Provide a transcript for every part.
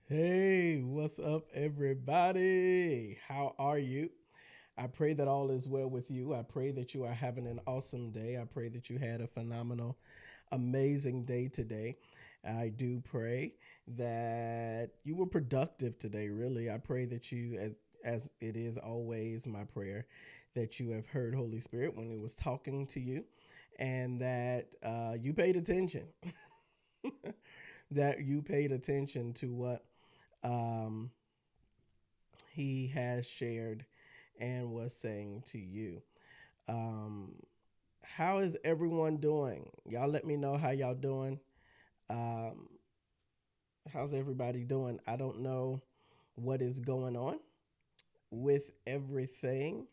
Hey, what's up, everybody? How are you? I pray that all is well with you. I pray that you are having an awesome day. I pray that you had a phenomenal, amazing day today. I do pray that you were productive today, really. I pray that you, as it is always my prayer, that you have heard Holy Spirit when He was talking to you and that you paid attention. That you paid attention to what um, he has shared and was saying to you. Um, how is everyone doing? Y'all let me know how y'all doing. Um, how's everybody doing? I don't know what is going on with everything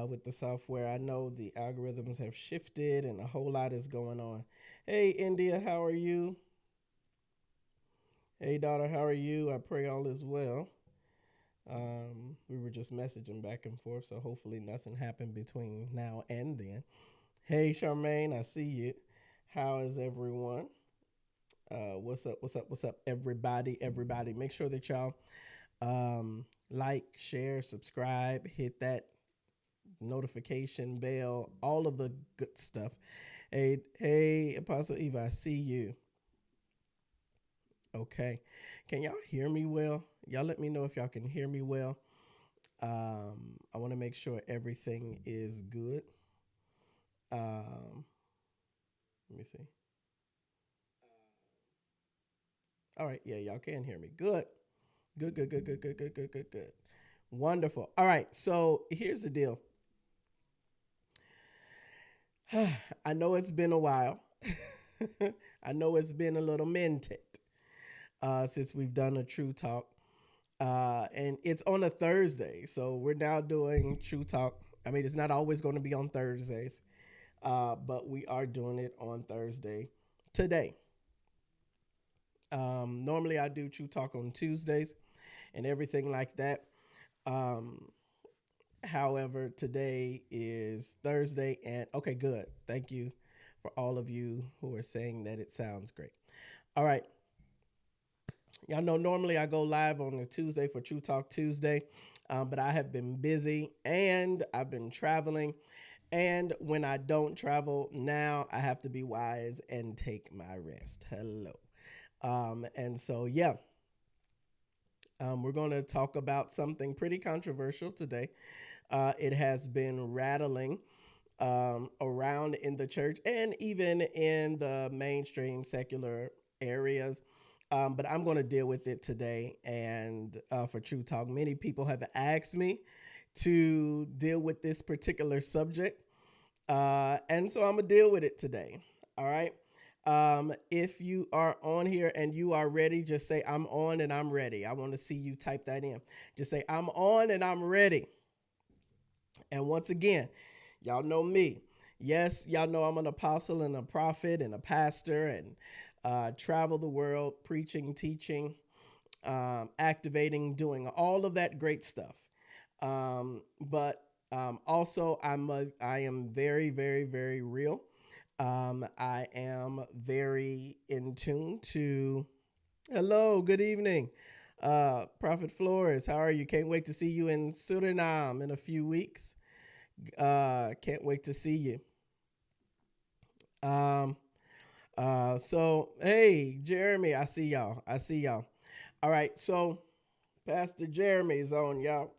with the software. I know the algorithms have shifted and a whole lot is going on. Hey, India, how are you? Hey, daughter, how are you? I pray all is well. We were just messaging back and forth, so hopefully nothing happened between now and then. Hey, Charmaine, I see you. How is everyone? What's up? What's up? What's up, everybody? Everybody, make sure that y'all like, share, subscribe, hit that notification bell, all of the good stuff. Hey, Apostle Eva, I see you. Okay, can y'all hear me well? Y'all let me know if y'all can hear me well. I want to make sure everything is good. Um, let me see. All right, yeah, y'all can hear me. Good, good, good, good, good, good, good, good, good, good. Wonderful. All right, so here's the deal. I know it's been a while. I know it's been a little minted since we've done a True Talk, and it's on a Thursday, so we're now doing True Talk. I mean, it's not always going to be on Thursdays, but we are doing it on Thursday today. Normally, I do True Talk on Tuesdays and everything like that. Um, however, today is Thursday, and okay, good. Thank you for all of you who are saying that it sounds great. All right. Y'all know normally I go live on a Tuesday for True Talk Tuesday, but I have been busy and I've been traveling. And when I don't travel now, I have to be wise and take my rest. Hello. And so, yeah, we're going to talk about something pretty controversial today. It has been rattling around in the church and even in the mainstream secular areas. But I'm going to deal with it today. And for True Talk, many people have asked me to deal with this particular subject. And so I'm going to deal with it today. All right. If you are on here and you are ready, just say, I'm on and I'm ready. I want to see you type that in. Just say, I'm on and I'm ready. And once again, y'all know me. Yes, y'all know I'm an apostle and a prophet and a pastor and travel the world preaching, teaching, activating, doing all of that great stuff. But also, I am very, very, very real. I am very in tune to. Hello, good evening, Prophet Flores. How are you? Can't wait to see you in Suriname in a few weeks. Can't wait to see you. Um, so hey, Jeremy, I see y'all. I see y'all. All right, so Pastor Jeremy's on y'all.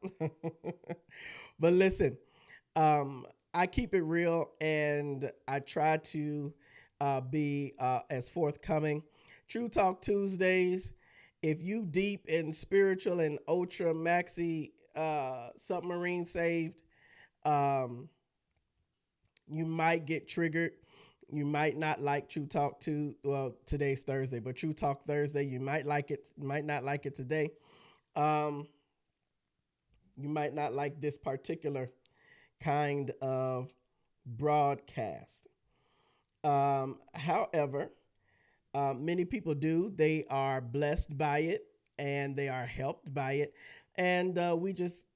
But listen, um, I keep it real and I try to be as forthcoming. True Talk Tuesdays. If you deep in spiritual and ultra maxi submarine saved, um, you might get triggered. You might not like True Talk to well today's Thursday, but True Talk Thursday, you might like it, might not like it today. Um, you might not like this particular kind of broadcast. However, many people do. They are blessed by it and they are helped by it. And we just,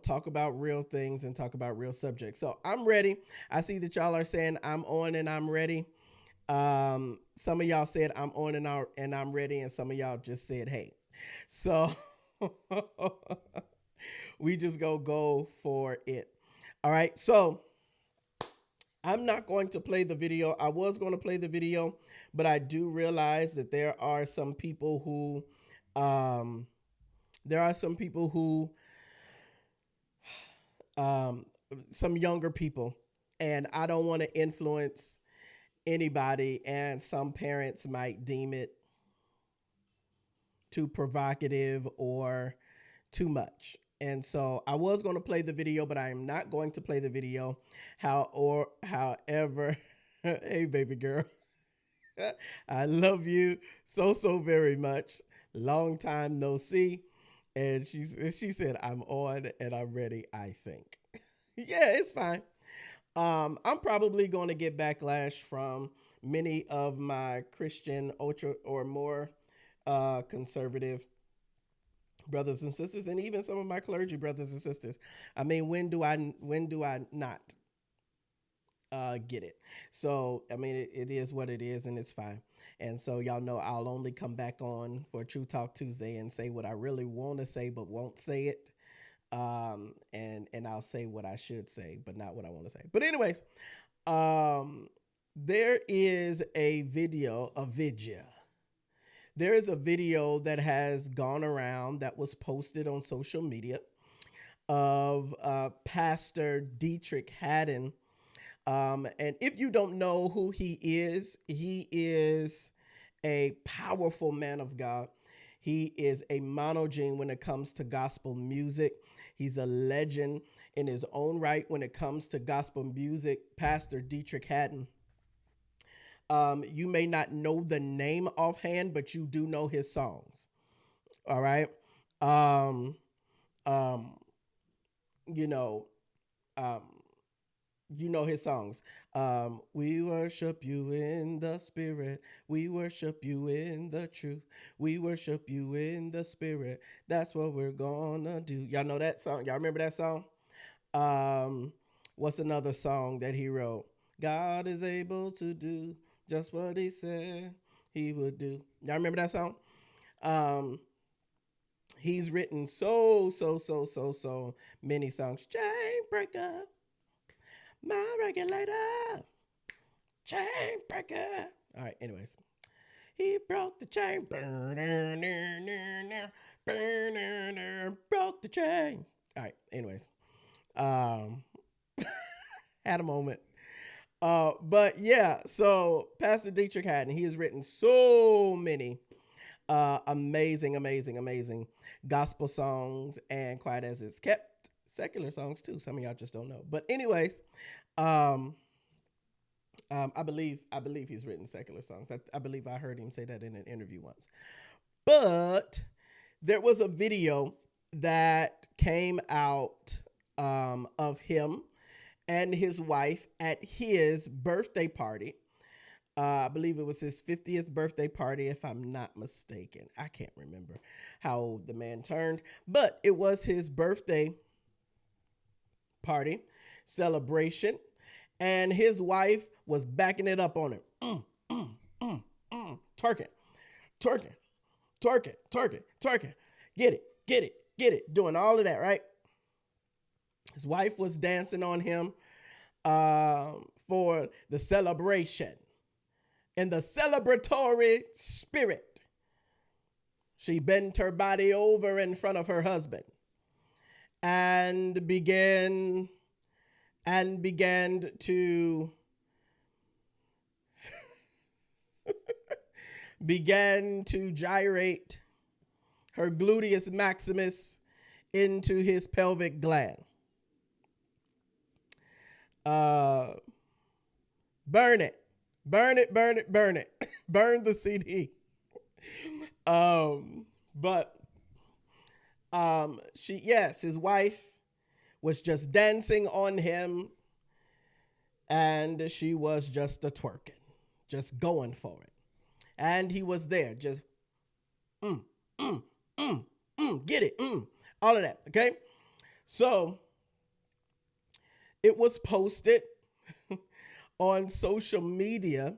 talk about real things and talk about real subjects. So I'm ready. I see that y'all are saying I'm on and I'm ready. Some of y'all said I'm on and I'm ready, and some of y'all just said, hey. So we just go for it. All right. So I'm not going to play the video. I was going to play the video, but I do realize that um, there are some people who, um, some younger people, and I don't want to influence anybody. And some parents might deem it too provocative or too much. And so I was going to play the video, but I am not going to play the video. However, hey baby girl, I love you so very much. Long time no see. And she said I'm on and I'm ready, I think. Yeah, it's fine. I'm probably going to get backlash from many of my Christian ultra or more conservative brothers and sisters, and even some of my clergy brothers and sisters. I mean, when do I not get it? So I mean, it is what it is, and it's fine. And so y'all know I'll only come back on for True Talk Tuesday and say what I really want to say, but won't say it. And I'll say what I should say, but not what I want to say. But anyways, um, there is a video. There is a video that has gone around that was posted on social media of Pastor Deitrick Haddon. And if you don't know who he is a powerful man of God. He is a monogene when it comes to gospel music. He's a legend in his own right when it comes to gospel music. Pastor Deitrick Haddon. You may not know the name offhand, but you do know his songs. All right. Um, um, you know, um, you know his songs. We worship you in the spirit. We worship you in the truth. We worship you in the spirit. That's what we're gonna do. Y'all know that song? Y'all remember that song? Um, what's another song that he wrote? God is able to do just what he said he would do. Y'all remember that song? Um, he's written so many songs. Chain breaker, my regulator, chain breaker. All right, anyways. He broke the chain. Broke the chain. All right, anyways. Um, had a moment. But yeah, so Pastor Deitrick Haddon, he has written so many amazing gospel songs, and quite as it's kept, secular songs too. Some of y'all just don't know. But anyways, um, I believe he's written secular songs. I believe I heard him say that in an interview once. But there was a video that came out of him and his wife at his birthday party. I believe it was his 50th birthday party, if I'm not mistaken. I can't remember how old the man turned, but it was his birthday party celebration, and his wife was backing it up on him. Twerking, twerking, twerking, twerking, twerking. Get it, get it, get it. Doing all of that, right? His wife was dancing on him for the celebration. In the celebratory spirit, she bent her body over in front of her husband and began to gyrate her gluteus maximus into his pelvic gland. Burn it. Burn it, burn it, burn it. Burn the CD. But his wife was just dancing on him, and she was just a twerking, just going for it. And he was there, just get it, all of that, okay? So it was posted on social media,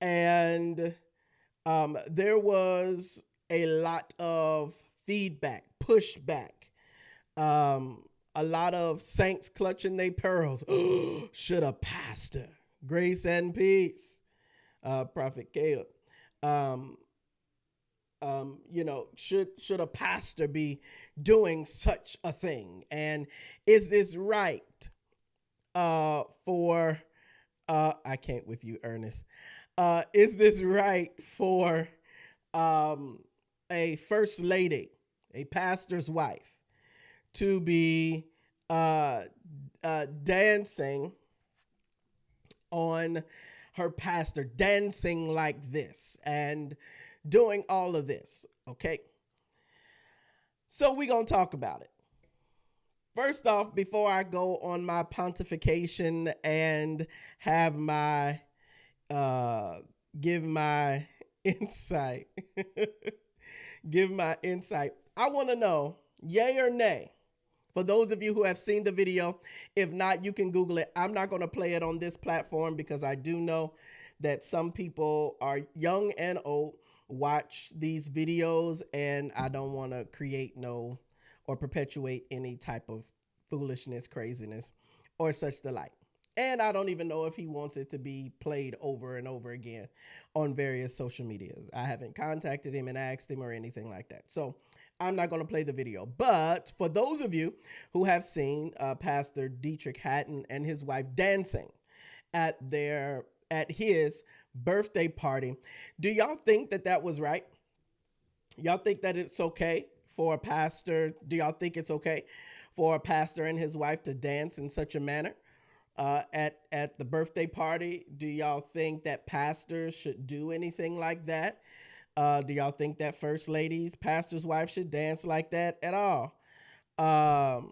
and there was a lot of feedback, pushback, a lot of saints clutching their pearls. Should a pastor, grace and peace, Prophet Caleb, um, should a pastor be doing such a thing? And is this right for I can't with you, Ernest. Is this right for a first lady, a pastor's wife, to be dancing on her pastor, dancing like this and doing all of this? Okay. So we're going to talk about it. First off, before I go on my pontification and have my give my insight, I want to know, yay or nay. For those of you who have seen the video, if not, you can Google it. I'm not going to play it on this platform because I do know that some people are young and old watch these videos, and I don't want to create or perpetuate any type of foolishness, craziness, or such the like. And I don't even know if he wants it to be played over and over again on various social medias. I haven't contacted him and asked him or anything like that. So I'm not going to play the video. But for those of you who have seen Pastor Deitrick Haddon and his wife dancing at his birthday party, do y'all think that was right? Y'all think that it's okay for a pastor? Do y'all think it's okay for a pastor and his wife to dance in such a manner at the birthday party? Do y'all think that pastors should do anything like that? Do y'all think that first ladies, pastor's wife, should dance like that at all? Yeah,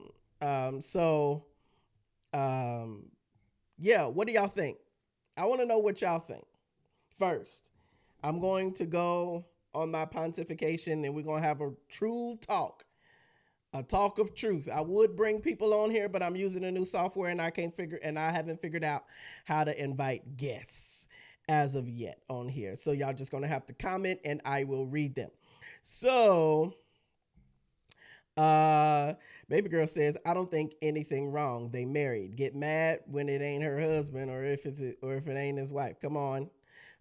what do y'all think? I want to know what y'all think. First, I'm going to go on my pontification and we're going to have a true talk, a talk of truth. I would bring people on here, but I'm using a new software and I haven't figured out how to invite guests as of yet on here. So y'all just going to have to comment and I will read them. So, baby girl says, I don't think anything wrong. They married. Get mad when it ain't her husband or if it ain't his wife. Come on.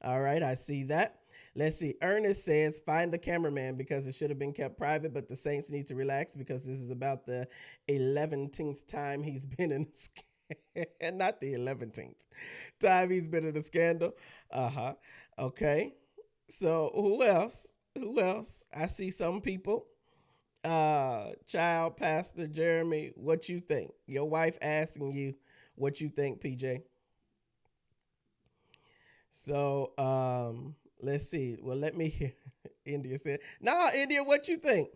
All right. I see that. Let's see. Ernest says, find the cameraman because it should have been kept private, but the Saints need to relax because this is about the 11th time he's been in and not the 11th time he's been in a scandal. Okay. So who else? I see some people. Child Pastor Jeremy, what you think? Your wife asking you what you think, PJ. So, let's see. Well, let me hear. India said, nah, India, what you think?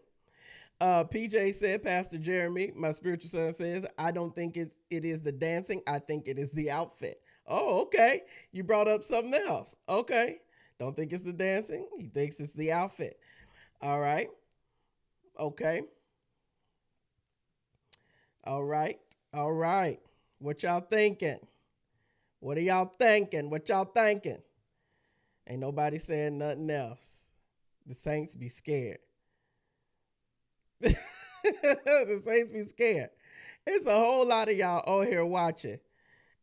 PJ said, Pastor Jeremy, my spiritual son says, I don't think it is the dancing. I think it is the outfit. Oh, okay. You brought up something else. Okay. Don't think it's the dancing. He thinks it's the outfit. All right. Okay. All right. What y'all thinking? What are y'all thinking? Ain't nobody saying nothing else. The Saints be scared. The Saints be scared. It's a whole lot of y'all on here watching,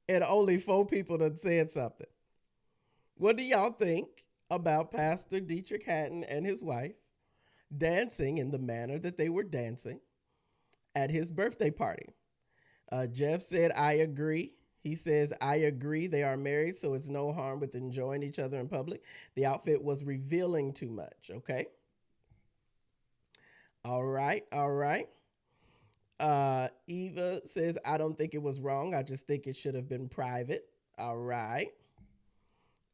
and only 4 people that said something. What do y'all think about Pastor Deitrick Haddon and his wife dancing in the manner that they were dancing at his birthday party? Jeff said, I agree. He says, I agree. They are married, so it's no harm with enjoying each other in public. The outfit was revealing too much. Okay. All right. Eva says, I don't think it was wrong. I just think it should have been private. All right.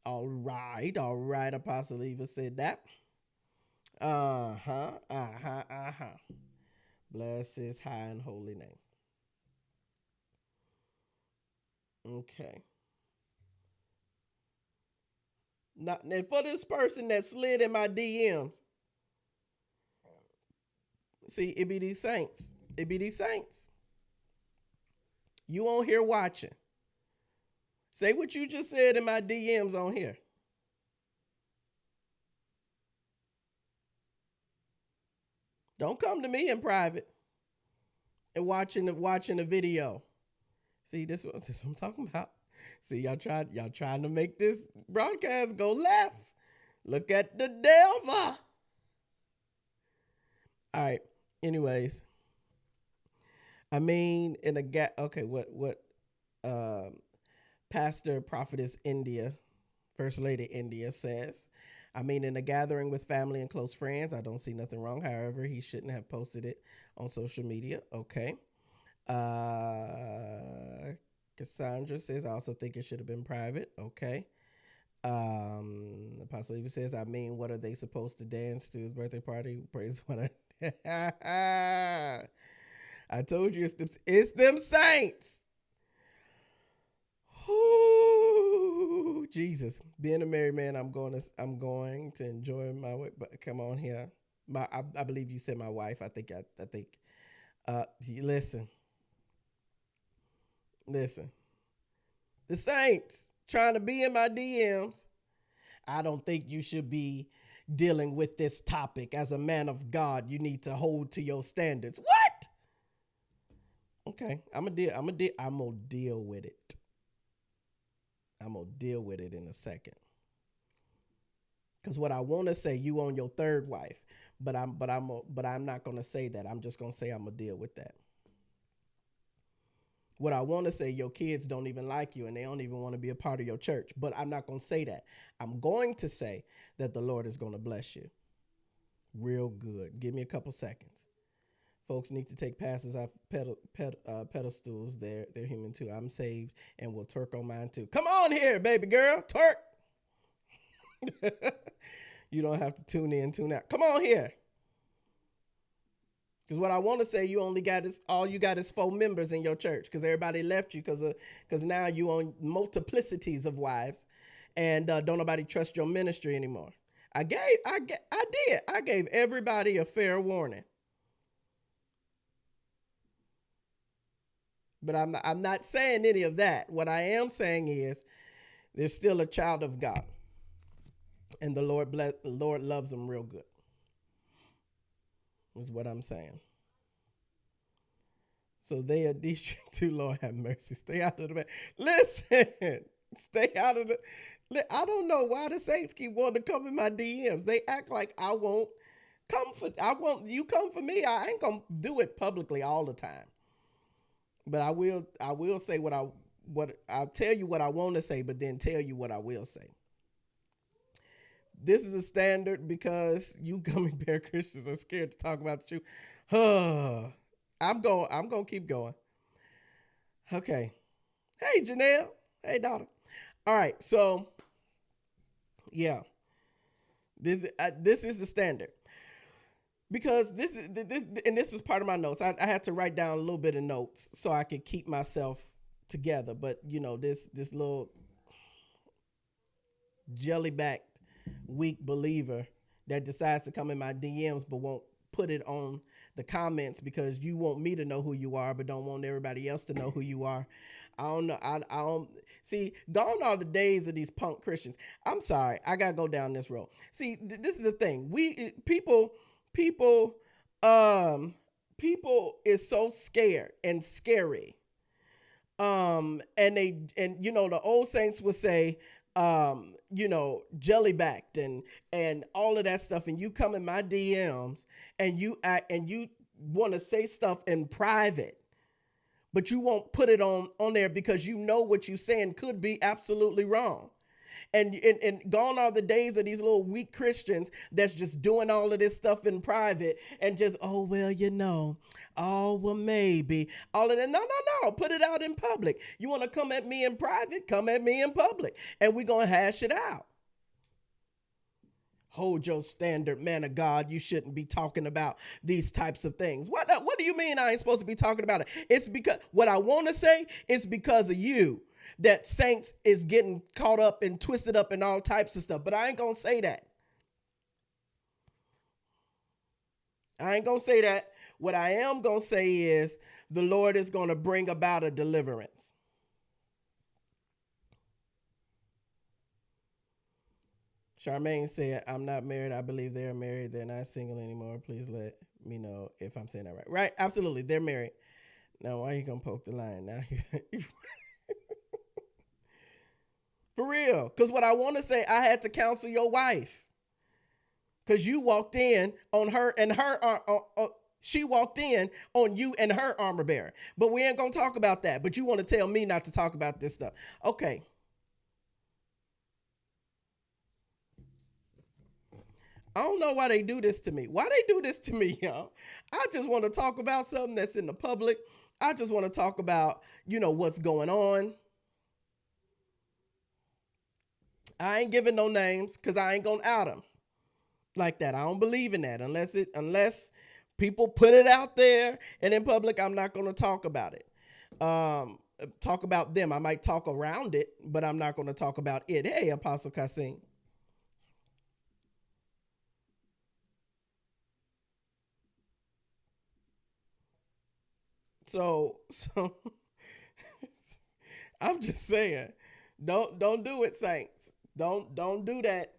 Apostle Eva said that. Bless his high and holy name. Okay. Now, and for this person that slid in my DMs, see, it be these saints. You on here watching. Say what you just said in my DMs on here. Don't come to me in private and watching a video. See, this what I'm talking about. See, y'all trying to make this broadcast go left. Look at the devil. All right. Anyways, I mean, in a gap. Okay, what? Um, Pastor Prophetess India, First Lady India says. I mean, in a gathering with family and close friends, I don't see nothing wrong. However, he shouldn't have posted it on social media. Okay. Cassandra says, I also think it should have been private. Okay. Apostle Eva says, I mean, what are they supposed to dance to his birthday party? Praise what I I told you it's them saints. Ooh, Jesus. Being a married man, I'm going to enjoy my way. But come on here. I believe you said my wife. I think listen. The saints trying to be in my DMs. I don't think you should be dealing with this topic. As a man of God, you need to hold to your standards. What? Okay, I'm gonna deal with it. I'm gonna deal with it in a second. Because what I want to say, you on your third wife, but I'm not gonna say that. I'm just gonna say I'm gonna deal with that. What I want to say, your kids don't even like you and they don't even want to be a part of your church. But I'm not going to say that. I'm going to say that the Lord is going to bless you real good. Give me a couple seconds. Folks need to take pastors off pedestals. They're human too. I'm saved and will twerk on mine too. Come on here, baby girl. Twerk. You don't have to tune in, tune out. Come on here. Because what I want to say, all you got is 4 members in your church because everybody left you because now you own multiplicities of wives and don't nobody trust your ministry anymore. I gave everybody a fair warning. But I'm not saying any of that. What I am saying is there's still a child of God. And the Lord loves them real good. Is what I'm saying. So they are Deitrick too. Lord have mercy. Stay out of the bed. Listen. Stay out of the. I don't know why the saints keep wanting to come in my DMs. They act like I won't come for. I won't. You come for me. I ain't gonna do it publicly all the time. But I will say what I'll tell you what I want to say, but then tell you what I will say. This is a standard because you gummy bear Christians are scared to talk about the truth. I'm going to keep going. Okay. Hey, Janelle. Hey, daughter. All right. So, yeah. This is the standard. Because this is part of my notes. I had to write down a little bit of notes so I could keep myself together. But, this little jelly-backed weak believer that decides to come in my DMs but won't put it on the comments because you want me to know who you are but don't want everybody else to know who you are. I don't know. I don't see. Gone are the days of these punk Christians. I'm sorry. I gotta go down this road. See, this is the thing. People is so scared and scary. And the old saints would say, jelly backed and all of that stuff. And you come in my DMs and you act and you want to say stuff in private, but you won't put it on there because you know what you're saying could be absolutely wrong. And gone are the days of these little weak Christians that's just doing all of this stuff in private and just, oh, well, maybe. All of that. No. Put it out in public. You want to come at me in private? Come at me in public. And we're going to hash it out. Hold your standard, man of God. You shouldn't be talking about these types of things. What do you mean I ain't supposed to be talking about it? It's because what I want to say is because of you. That saints is getting caught up and twisted up in all types of stuff. But I ain't going to say that. What I am going to say is the Lord is going to bring about a Charmaine said, I'm not married. I believe they're married. They're not single anymore. Please let me know if I'm saying that right. Right? Absolutely. They're married. Now, why are you going to poke the line? Now, for real. Because what I want to say, I had to counsel your wife. Because you walked in on her and she walked in on you and her armor bearer. But we ain't going to talk about that. But you want to tell me not to talk about this stuff. Okay. I don't know why they do this to me. Why they do this to me, y'all? I just want to talk about something that's in the public. I just want to talk about, what's going on. I ain't giving no names because I ain't going to out them like that. I don't believe in that unless people put it out there and in public, I'm not going to talk about it. Talk about them. I might talk around it, but I'm not going to talk about it. Hey, Apostle Kassim. So I'm just saying, don't do it, saints. Don't do that.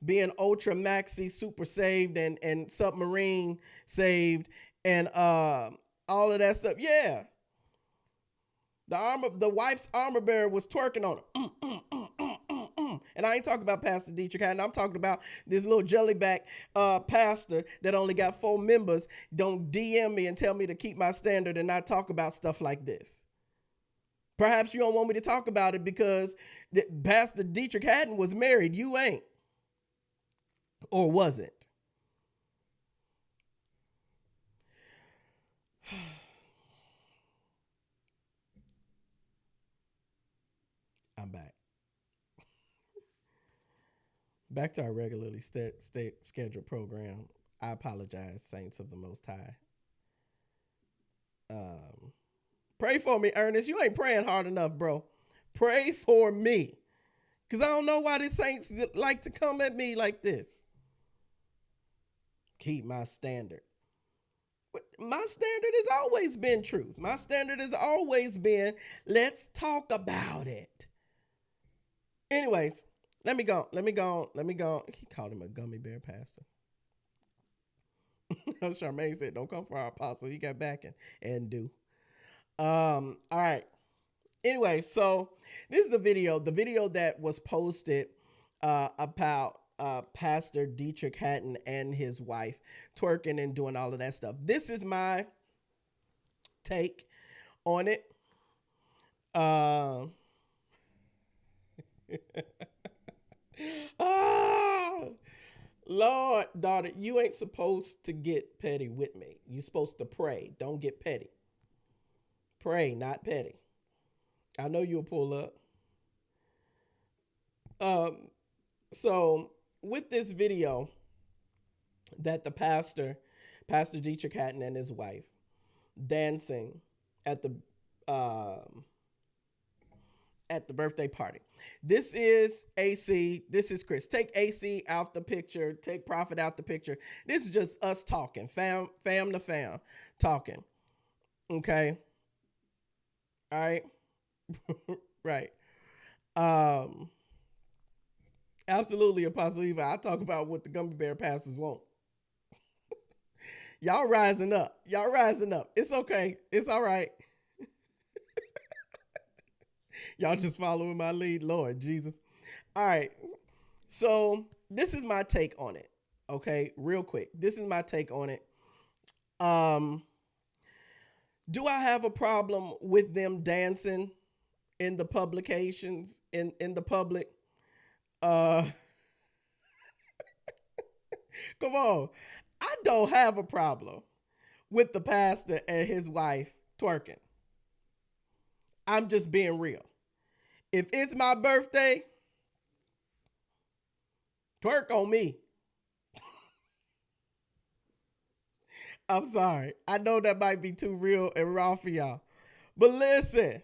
Being ultra maxi super saved and submarine saved and all of that stuff. Yeah. The wife's armor bearer was twerking on her. And I ain't talking about Pastor Deitrick Haddon. I'm talking about this little jellyback pastor that only got 4 members. Don't DM me and tell me to keep my standard and not talk about stuff like this. Perhaps you don't want me to talk about it because Pastor Deitrick Haddon was married. You ain't. Or wasn't. I'm back. Back to our regularly scheduled program. I apologize, saints of the Most High. Pray for me, Ernest. You ain't praying hard enough, bro. Pray for me. Because I don't know why the saints like to come at me like this. Keep my standard. My standard has always been truth. My standard has always been, let's talk about it. Anyways, let me go. He called him a gummy bear pastor. Charmaine said, don't come for our apostle. He got back and do. All right. Anyway, so this is the video that was posted about Pastor Deitrick Haddon and his wife twerking and doing all of that stuff. This is my take on it. Lord, daughter, you ain't supposed to get petty with me. You're supposed to pray. Don't get petty. Pray, not petty. I know you'll pull up. So with this video that the Pastor Deitrick Haddon and his wife dancing at the birthday party. This is AC. This is Chris. Take AC out the picture. Take Prophet out the picture. This is just us talking. Fam to fam talking. Okay. All right. Right. Absolutely, Apostle Eva. I talk about what the gummy bear pastors want. Y'all rising up. It's okay. It's all right. Y'all just following my lead, Lord Jesus. All right. So this is my take on it. Okay, real quick. This is my take on it. Do I have a problem with them dancing in the publications, in the public? Come on. I don't have a problem with the pastor and his wife twerking. I'm just being real. If it's my birthday, twerk on me. I'm sorry. I know that might be too real and raw for y'all. But listen.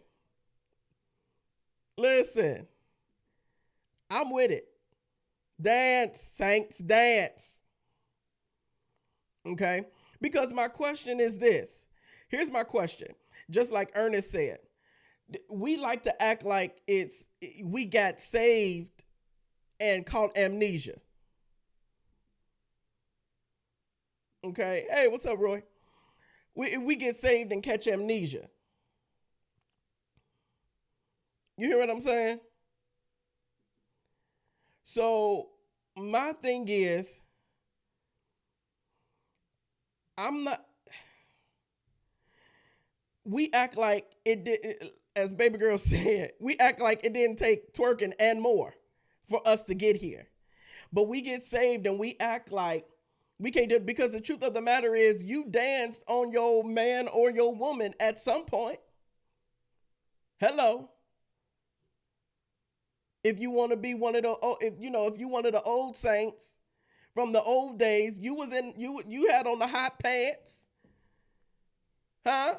I'm with it. Dance, saints, dance. Okay? Because my question is this. Here's my question. Just like Ernest said, we like to act like we got saved and caught amnesia. Okay. Hey, what's up, Roy? We get saved and catch amnesia. You hear what I'm saying? So my thing is, I'm not. We act like it did, as baby girl said. We act like it didn't take twerking and more for us to get here. But we get saved and we act like we can't do it because the truth of the matter is, you danced on your man or your woman at some point. Hello. If you want to be one of the, if you one of the old saints from the old days, you had on the hot pants, huh?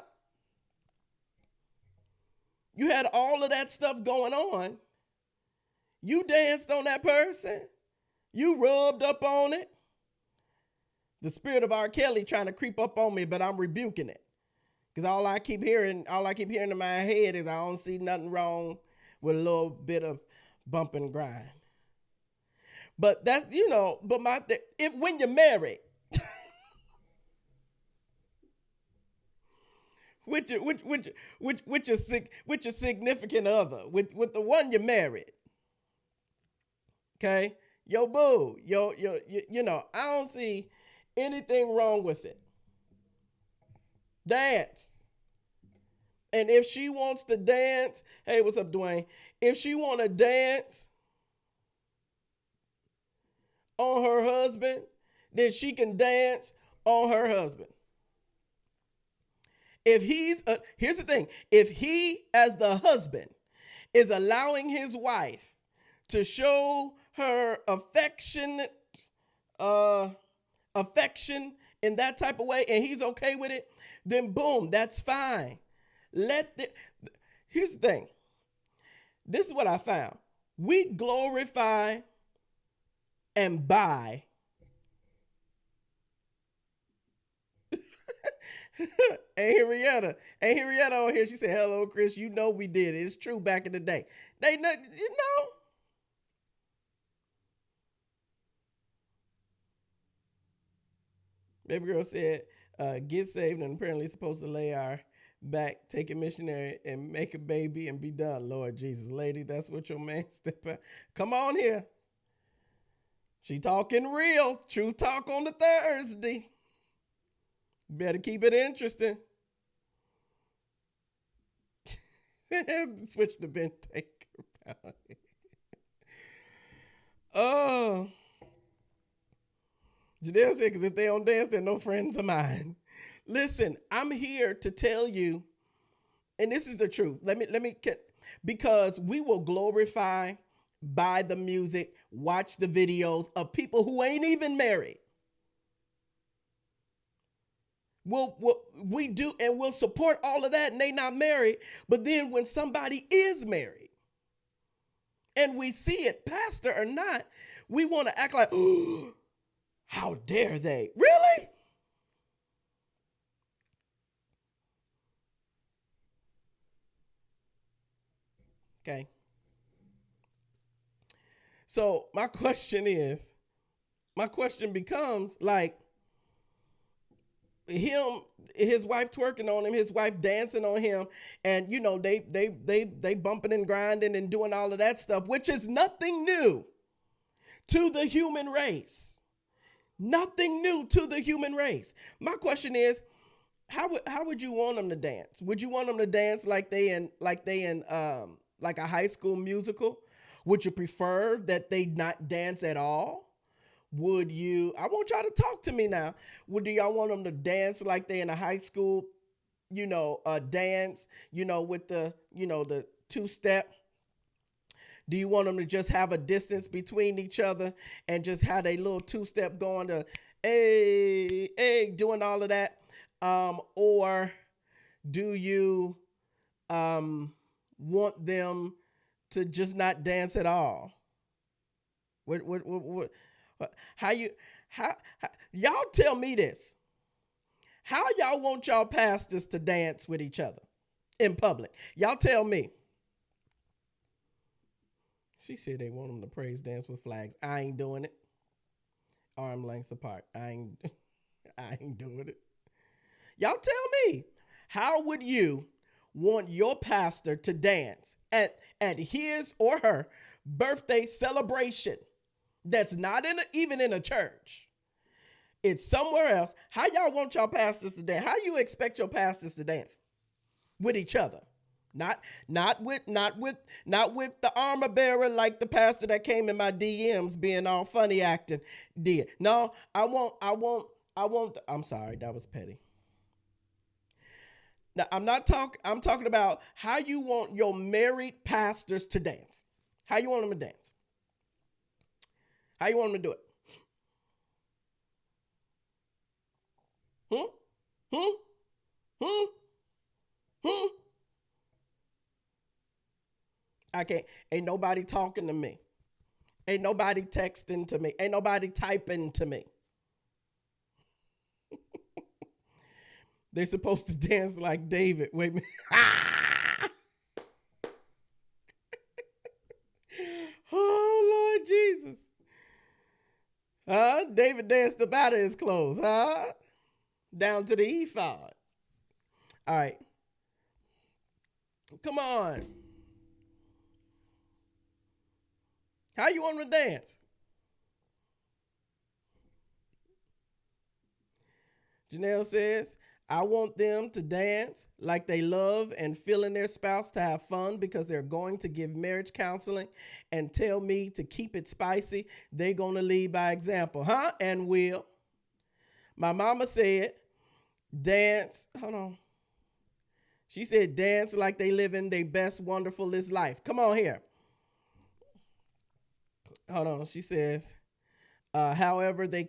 You had all of that stuff going on. You danced on that person. You rubbed up on it. The spirit of R. Kelly trying to creep up on me, but I'm rebuking it. Because all I keep hearing in my head is I don't see nothing wrong with a little bit of bump and grind. But that's, but if when you're married, with your significant other, with the one you married, okay, yo boo, I don't see anything wrong with it. Dance. And if she wants to dance, hey, what's up, Dwayne? If she want to dance on her husband, then she can dance on her husband. If here's the thing, if he, as the husband, is allowing his wife to show her affection in that type of way, and he's okay with it, then boom, that's fine. Here's the thing. This is what I found. We glorify and buy. Henrietta on here. She said, "Hello, Chris. You know we did it. It's true back in the day." They know, Baby girl said, "Get saved and apparently supposed to lay our back, take a missionary, and make a baby and be done." Lord Jesus, lady, that's what your man step out. Come on here. She talking real. True talk on the Thursday. Better keep it interesting. Switch to Ben Taker. Oh. Janelle said, because if they don't dance, they're no friends of mine. Listen, I'm here to tell you, and this is the truth. Because we will glorify, buy the music, watch the videos of people who ain't even married. We do, and we'll support all of that, and they not married. But then when somebody is married, and we see it, pastor or not, we want to act like, oh, how dare they? Really? Okay. So my question becomes like, his wife twerking on him, his wife dancing on him, and they bumping and grinding and doing all of that stuff, which is nothing new to the human race. Nothing new to the human race. My question is, how would you want them to dance? Would you want them to dance like they in like a high school musical? Would you prefer that they not dance at all? I want y'all to talk to me now. Do y'all want them to dance like they in a high school, dance, with the two-step? Do you want them to just have a distance between each other and just have a little two-step going to, hey, doing all of that? Or do you want them to just not dance at all? What how y'all tell me this? How y'all want y'all pastors to dance with each other in public? Y'all tell me. She said they want them to praise dance with flags. I ain't doing it. Arm length apart. I I ain't doing it. Y'all tell me, how would you want your pastor to dance at his or her birthday celebration that's not even in a church? It's somewhere else. How y'all want y'all pastors to dance? How do you expect your pastors to dance? With each other. Not with the armor bearer like the pastor that came in my DMs being all funny acting did. No, I'm sorry, that was petty. Now, I'm talking about how you want your married pastors to dance. How you want them to dance? How you want them to do it? Hmm? Hmm? Hmm? Hmm? I can't. Ain't nobody talking to me. Ain't nobody texting to me. Ain't nobody typing to me. They're supposed to dance like David. Wait a minute. Oh, Lord Jesus. Huh? David danced up out of his clothes, huh? Down to the ephod. All right. Come on. How you want them to dance? Janelle says, I want them to dance like they love and feeling their spouse to have fun because they're going to give marriage counseling and tell me to keep it spicy. They're going to lead by example, huh? And will. My mama said, dance. Hold on. She said, dance like they living their best, wonderfulest life. Come on here. Hold on. She says, however they're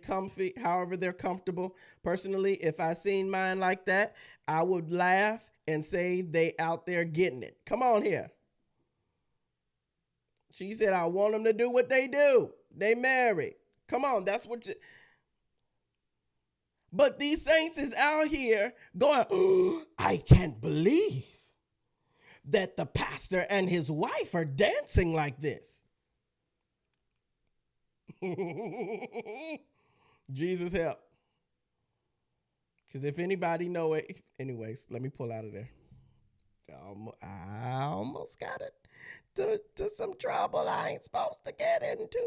comfortable. Personally, if I seen mine like that, I would laugh and say they out there getting it. Come on here. She said, I want them to do what they do. They married. Come on, that's what you. But these saints is out here going, oh, I can't believe that the pastor and his wife are dancing like this. Jesus help. Because if anybody know it, anyways, let me pull out of there. I almost got it to some trouble I ain't supposed to get into.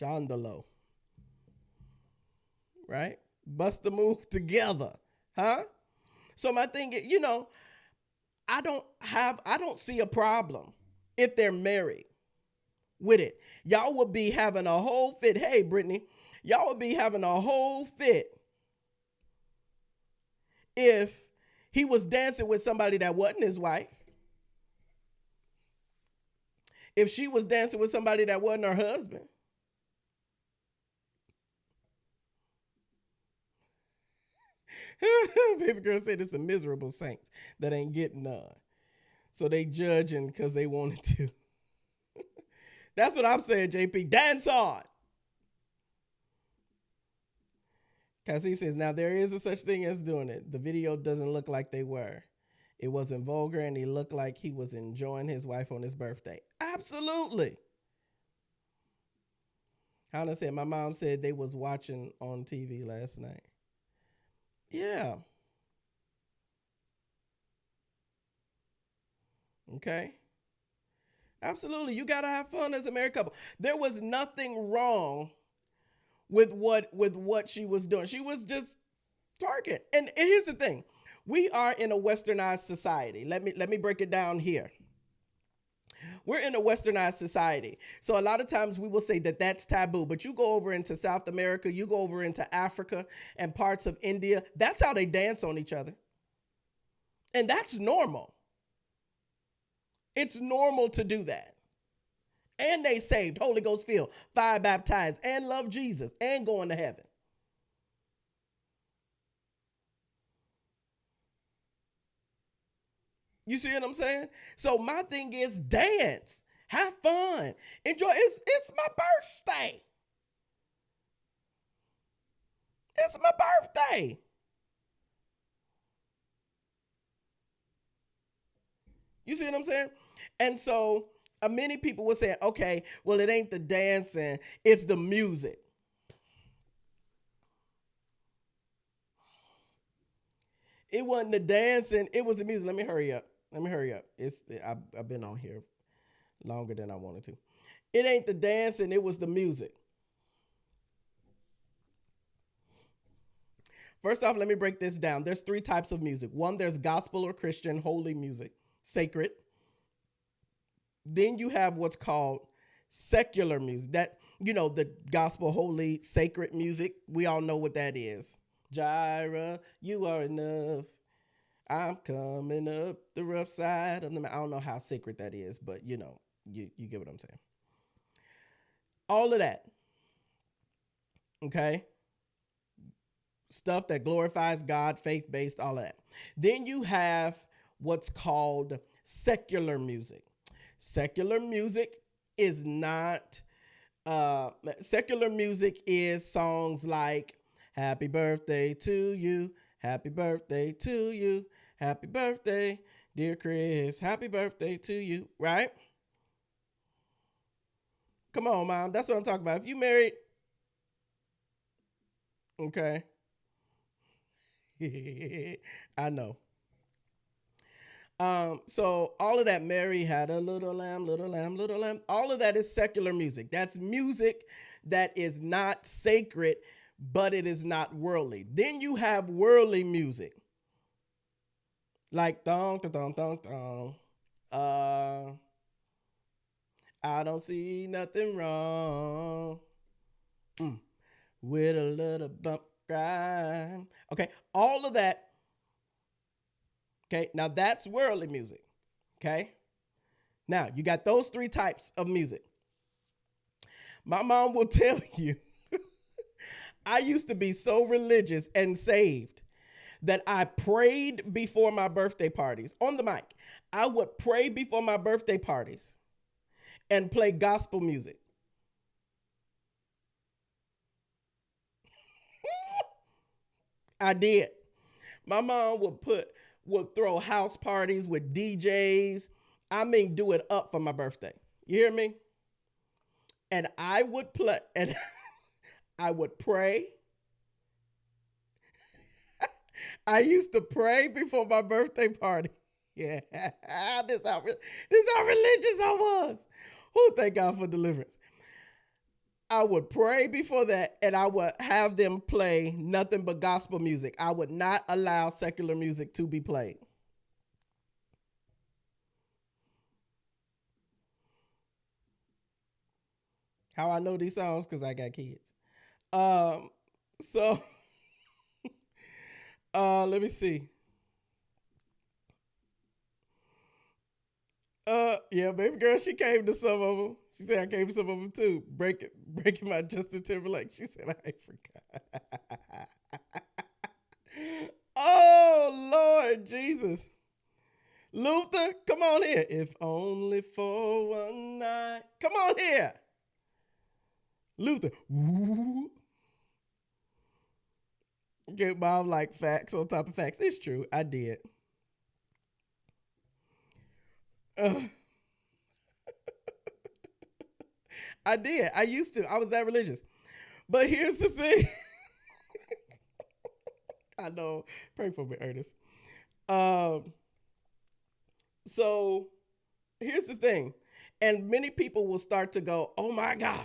Chandalo. Right? Bust the move together. Huh? So my thing is, I don't see a problem if they're married with it. Y'all would be having a whole fit. Hey, Brittany, y'all would be having a whole fit if he was dancing with somebody that wasn't his wife. If she was dancing with somebody that wasn't her husband. Baby girl said it's the miserable saints that ain't getting none. So they judging because they wanted to. That's what I'm saying, JP. Dance on. Kasim says, now there is a such thing as doing it. The video doesn't look like they were. It wasn't vulgar and he looked like he was enjoying his wife on his birthday. Absolutely. Hannah said, my mom said they was watching on TV last night. Yeah. Okay. Absolutely. You got to have fun as a married couple. There was nothing wrong with what she was doing. She was just target. And here's the thing. We are in a westernized society. Let me break it down here. We're in a westernized society. So a lot of times we will say that that's taboo, but you go over into South America, you go over into Africa and parts of India, that's how they dance on each other. And that's normal. It's normal to do that. And they saved, Holy Ghost filled, fire baptized, and love Jesus, and going to heaven. You see what I'm saying? So my thing is dance, have fun, enjoy. It's my birthday. It's my birthday. You see what I'm saying? And so Many people will say, okay, well, it ain't the dancing, it's the music. It wasn't the dancing, it was the music. Let me hurry up. Let me hurry up. I've been on here longer than I wanted to. It ain't the dancing, it was the music. First off, let me break this down. There's three types of music. One, there's gospel or Christian holy music, sacred. Then you have what's called secular music. That, the gospel, holy, sacred music. We all know what that is. Jireh, you are enough. I'm coming up the rough side of the mountain. I don't know how sacred that is, but you get what I'm saying. All of that. Okay. Stuff that glorifies God, faith based, all of that. Then you have what's called secular music. Secular music is not, secular music is songs like Happy Birthday to You, Happy Birthday to You, Happy Birthday, dear Chris, Happy Birthday to you, right? Come on, Mom, that's what I'm talking about. If you married, okay. I know. So all of that, Mary had a little lamb, little lamb, little lamb. All of that is secular music. That's music that is not sacred, but it is not worldly. Then you have worldly music, like thong, thong, thong, thong. Uh, I don't see nothing wrong with a little bump grind. Okay, all of that. Okay, now that's worldly music. Okay, now you got those three types of music. My mom will tell you, I used to be so religious and saved that I prayed before my birthday parties on the mic. I would pray before my birthday parties and play gospel music. I did. My mom would throw house parties with DJs. I mean, do it up for my birthday. You hear me? And I would play, and I would pray. I used to pray before my birthday party. Yeah, this how religious I was. Oh, thank God for deliverance. I would pray before that, and I would have them play nothing but gospel music. I would not allow secular music to be played. How I know these songs? Because I got kids. Um, so let me see. Yeah, baby girl, she came to some of them. She said I came to some of them too. Breaking my Justin Timberlake. She said I forgot. Oh Lord Jesus, Luther, come on here. If only for one night. Come on here, Luther. Ooh. Get Bob like facts on top of facts. It's true. I did. Uh, I did. I used to. I was that religious. But here's the thing. I know. Pray for me, Ernest. Um, so here's the thing. And many people will start to go, oh my God,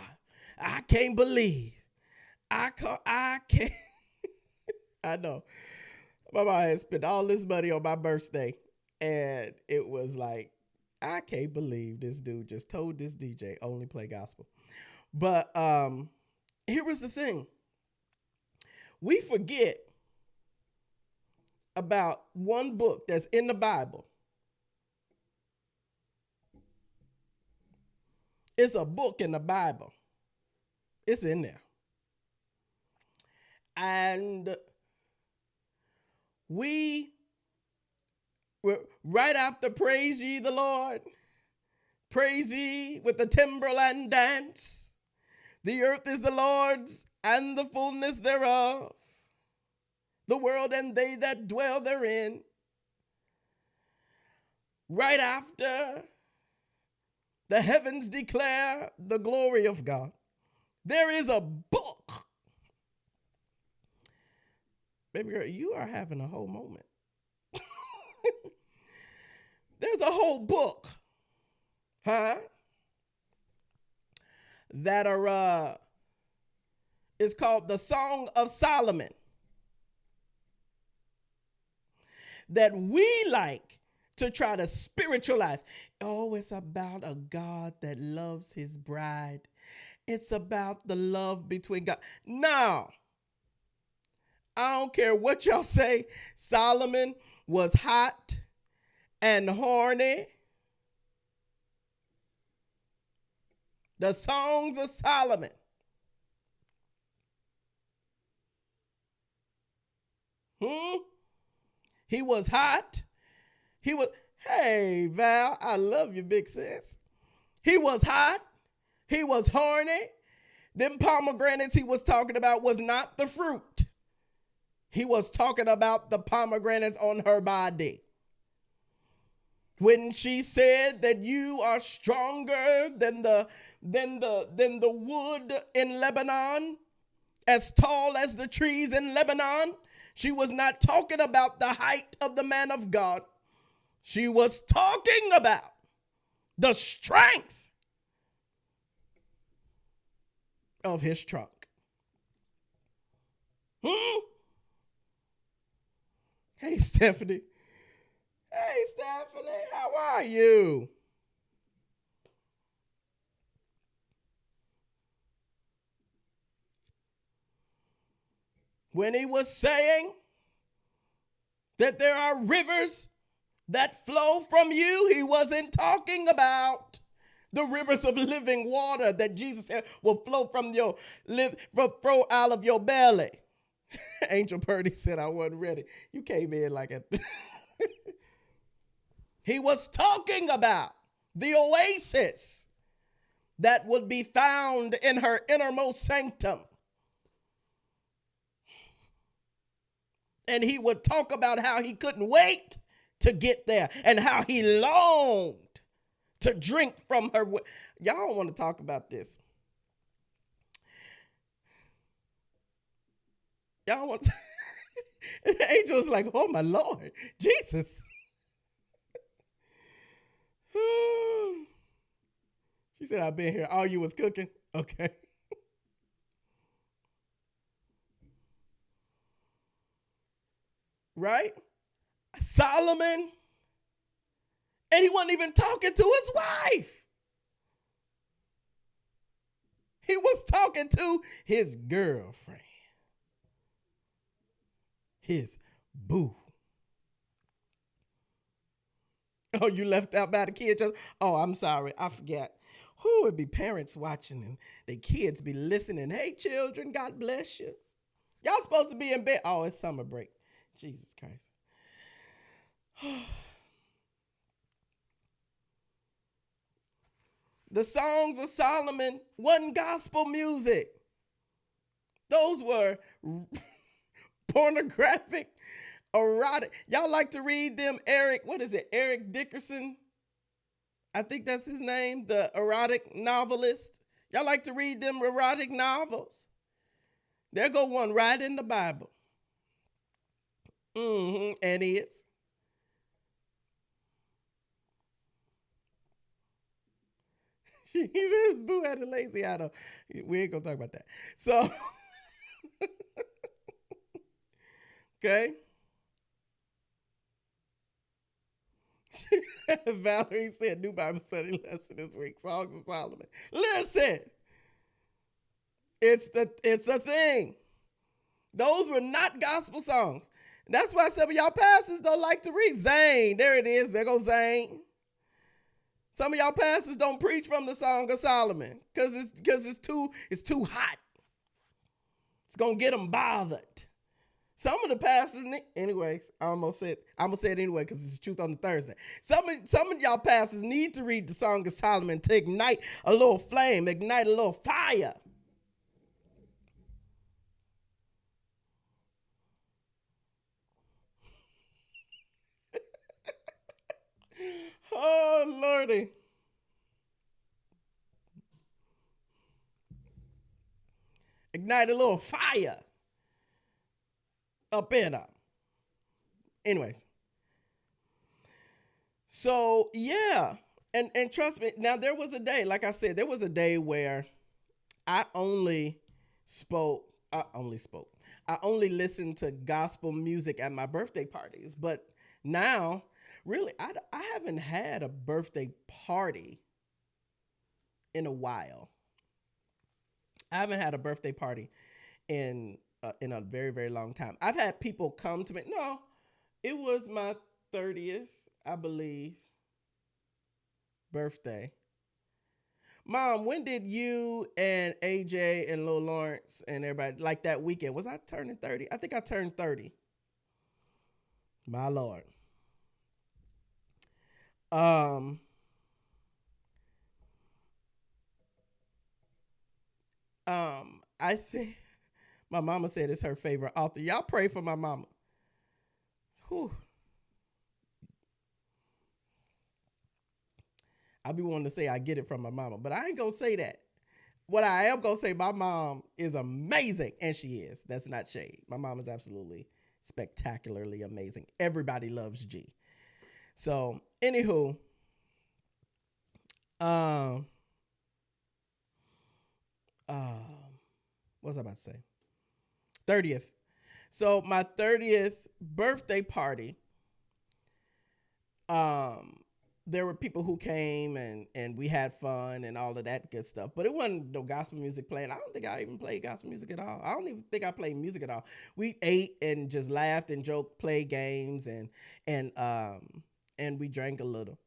I can't believe. I can't. I know. My mom had spent all this money on my birthday. And it was like, I can't believe this dude just told this DJ only play gospel. But here was the thing. We forget about one book that's in the Bible. It's a book in the Bible. It's in there. And we, right after praise ye the Lord, praise ye with the timbrel and dance. The earth is the Lord's and the fullness thereof, the world and they that dwell therein. Right after The heavens declare the glory of God. There is a book. Baby girl, you are having a whole moment. There's a whole book, huh? That are it's called the Song of Solomon. That we like to try to spiritualize. Oh, it's about a God that loves his bride. It's about the love between God. No. I don't care what y'all say. Solomon was hot and horny. The Songs of Solomon. He was hot. He was, hey, Val, I love you, big sis. He was hot. He was horny. Them pomegranates he was talking about was not the fruit. He was talking about the pomegranates on her body. When she said that you are stronger than the wood in Lebanon, as tall as the trees in Lebanon, she was not talking about the height of the man of God. She was talking about the strength of his trunk. Hey, Stephanie. Hey, Stephanie, how are you? When he was saying that there are rivers that flow from you, he wasn't talking about the rivers of living water that Jesus said will flow from flow out of your belly. Angel Purdy said I wasn't ready. You came in like a... He was talking about the oasis that would be found in her innermost sanctum. And he would talk about how he couldn't wait to get there and how he longed to drink from her. Y'all don't want to talk about this. Y'all want to... The angel was like, oh, my Lord, Jesus. She said, I've been here. All you was cooking? Okay. Right? Solomon. And he wasn't even talking to his wife. He was talking to his girlfriend. His boo. Oh, you left out by the kids? Oh, I'm sorry. I forgot. Who would be parents watching and the kids be listening? Hey, children, God bless you. Y'all supposed to be in bed. Oh, it's summer break. Jesus Christ. The Songs of Solomon wasn't gospel music. Those were pornographic, erotic. Y'all like to read them, Eric Dickerson? I think that's his name, the erotic novelist. Y'all like to read them erotic novels? There go one right in the Bible. And is. He says Boo had a lazy eye. We ain't gonna talk about that. So, okay. Valerie said new Bible study lesson this week, Songs of Solomon. Listen, it's a thing. Those were not gospel songs. That's why some of y'all pastors don't like to read. Zane, there it is. There goes Zane. Some of y'all pastors don't preach from the Song of Solomon because it's too hot. It's gonna get them bothered. Some of the pastors, anyways, I'm gonna say it anyway because it's the truth on the Thursday. Some of y'all pastors need to read the Song of Solomon to ignite a little flame, ignite a little fire. Oh, Lordy. Ignite a little fire up in them. Anyways, so yeah, and trust me. Now there was a day, like I said, there was a day where I only spoke. I only spoke. I only listened to gospel music at my birthday parties. But now, really, I haven't had a birthday party in a while. I haven't had a birthday party in a very very long time. I've had people come to me. No, it was my 30th, I believe, birthday. Mom, when did you and AJ and Lil Lawrence and everybody like that weekend? Was I turning 30? I think I turned 30. My Lord. Um I think my mama said it's her favorite author. Y'all pray for my mama. Whew. I be wanting to say I get it from my mama, but I ain't gonna say that. What I am gonna say, my mom is amazing, and she is. That's not shade. My mom is absolutely spectacularly amazing. Everybody loves G. So, anywho, um, uh, what was I about to say? 30th. So my 30th birthday party, um, there were people who came and we had fun and all of that good stuff. But it wasn't no gospel music playing. I don't think I even played gospel music at all. I don't even think I played music at all. We ate and just laughed and joked, played games and we drank a little.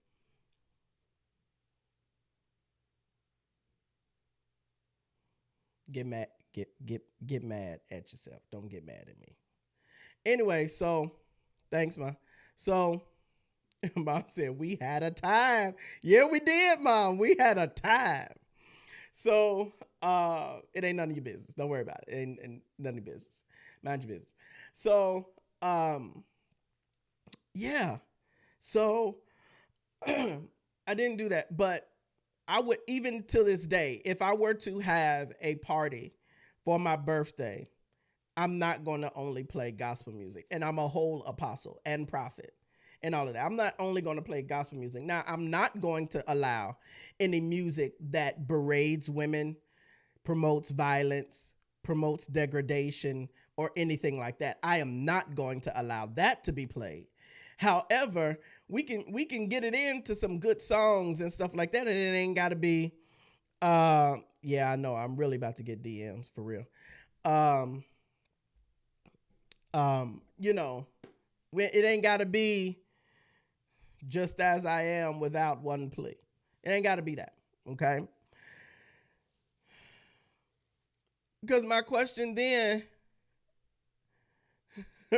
Get mad, get mad at yourself. Don't get mad at me. Anyway, so thanks, Ma. So Mom said we had a time. Yeah, we did, Mom. We had a time. So it ain't none of your business. Don't worry about it. Ain't none of your business. Mind your business. So yeah. So I didn't do that, but I would, even to this day, if I were to have a party for my birthday, I'm not going to only play gospel music. And I'm a whole apostle and prophet and all of that. I'm not only going to play gospel music. Now, I'm not going to allow any music that berates women, promotes violence, promotes degradation, or anything like that. I am not going to allow that to be played. However, we can get it into some good songs and stuff like that, and it ain't got to be. Yeah, I know. I'm really about to get DMs for real. Um, you know, it ain't got to be just as I am without one plea. It ain't got to be that. Okay. Because my question then,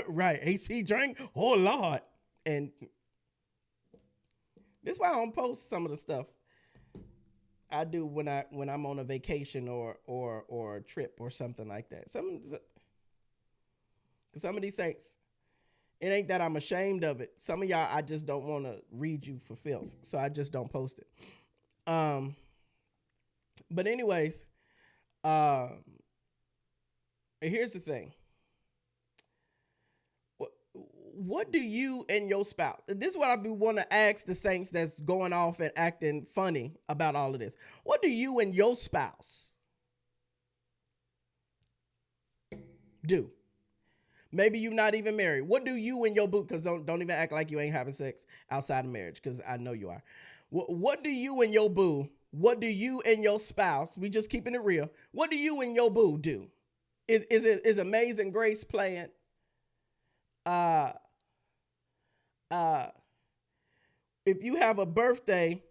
right? AC drink. Oh Lord, and this is why I don't post some of the stuff I do when I'm on a vacation or a trip or something like that. Some of these saints, it ain't that I'm ashamed of it. Some of y'all, I just don't want to read you for filth, so I just don't post it. But anyways, here's the thing. What do you and your spouse? This is what I want to ask the saints that's going off and acting funny about all of this. What do you and your spouse do? Maybe you're not even married. What do you and your boo? Because don't even act like you ain't having sex outside of marriage, because I know you are. What do you and your boo? What do you and your spouse? We just keeping it real. What do you and your boo do? Is Amazing Grace playing? Uh, uh, if you have a birthday,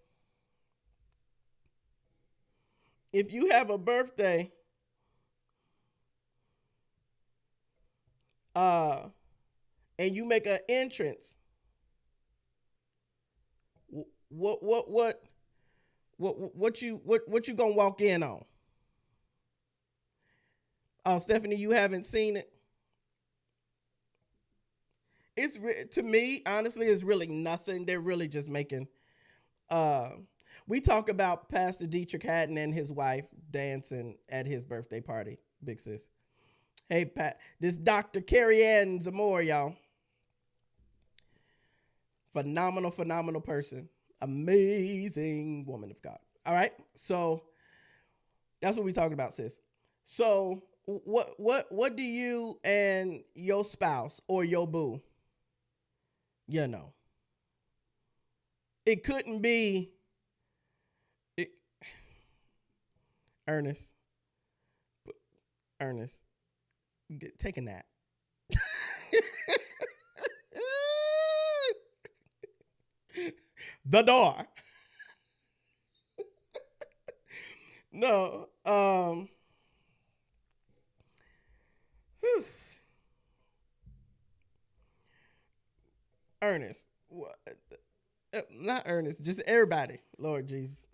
if you have a birthday, uh, and you make an entrance, what you gonna walk in on? Oh, Stephanie, you haven't seen it. It's to me, honestly, it's really nothing. They're really just making. Uh, we talk about Pastor Deitrick Haddon and his wife dancing at his birthday party. big sis. Hey, Pat. This Dr. Carrie Ann Zamora, y'all. Phenomenal, phenomenal person. Amazing woman of God. All right. So that's what we're talking about, sis. So what do you and your spouse or your boo, you know? It couldn't be it, Ernest. Ernest, take a nap. The door. No. Whew. Ernest. Not Ernest, just everybody. Lord Jesus.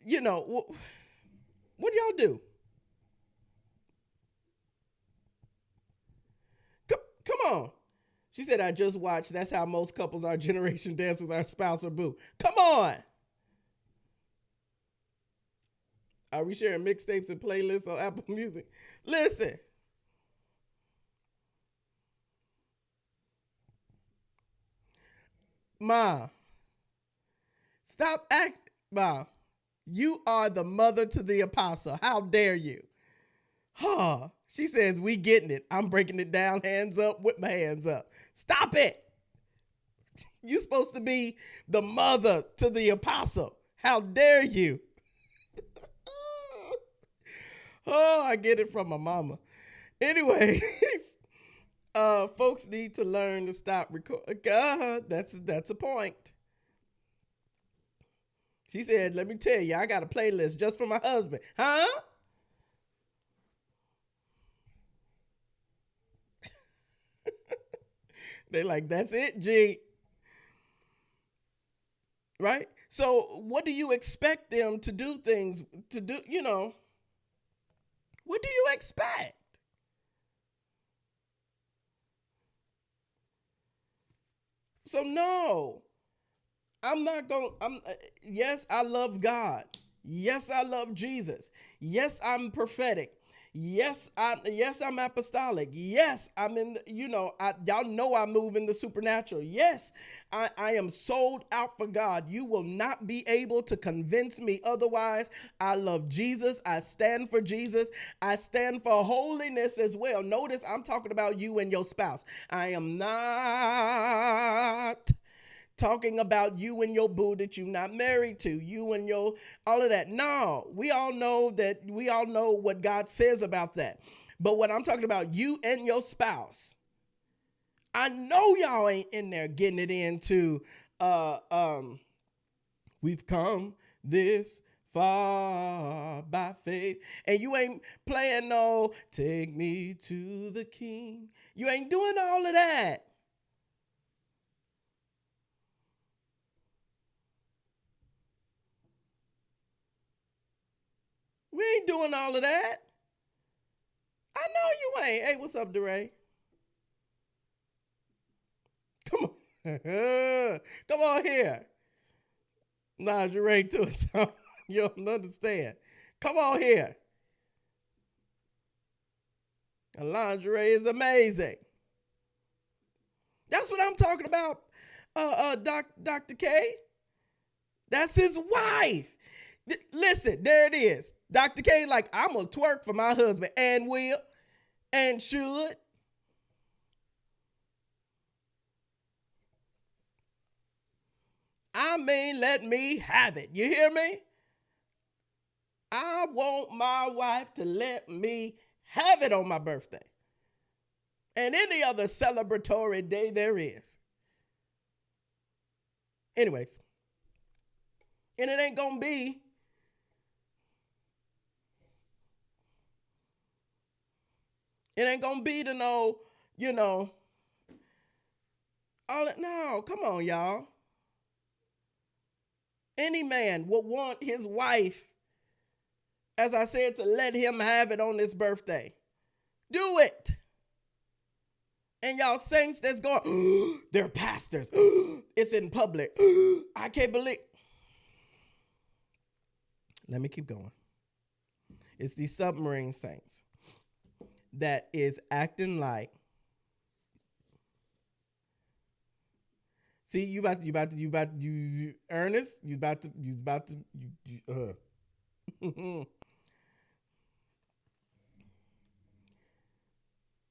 You know, what do y'all do? Come on. She said, I just watched. That's how most couples our generation dance with our spouse or boo. Come on. Are we sharing mixtapes and playlists on Apple Music? Listen. Ma, stop acting. Ma, you are the mother to the apostle. How dare you? Huh. She says, we getting it. I'm breaking it down, hands up, with my hands up. Stop it. You supposed to be the mother to the apostle. How dare you? Oh, I get it from my mama. Anyways, folks need to learn to stop recording. God, that's a point. She said, let me tell you, I got a playlist just for my husband. Huh? They like, that's it, G. Right? So what do you expect them to do things, to do, you know? What do you expect? So no, I'm not going, yes, I love God. Yes, I love Jesus. Yes, I'm prophetic. Yes, I'm apostolic. Yes, I'm in, y'all know I move in the supernatural. Yes, I am sold out for God. You will not be able to convince me otherwise. I love Jesus. I stand for Jesus. I stand for holiness as well. Notice I'm talking about you and your spouse. I am not talking about you and your boo that you're not married to, you and your, all of that. No, we all know what God says about that. But what I'm talking about, you and your spouse, I know y'all ain't in there getting it into, we've come this far by faith. And you ain't playing no, take me to the king. You ain't doing all of that. We ain't doing all of that. I know you ain't. Hey, what's up, DeRay? Come on. Come on here. Lingerie to us. You don't understand. Come on here. And lingerie is amazing. That's what I'm talking about, Dr. K. That's his wife. Listen, there it is. Dr. K, like, I'm going to twerk for my husband and will and should. I mean, let me have it. You hear me? I want my wife to let me have it on my birthday and any other celebratory day there is. Anyways, and it ain't going to be to know, all that. No, come on, y'all. Any man would want his wife, as I said, to let him have it on his birthday. Do it. And y'all saints that's going, they're pastors. It's in public. I can't believe. Let me keep going. It's these submarine saints that is acting like. See, Ernest,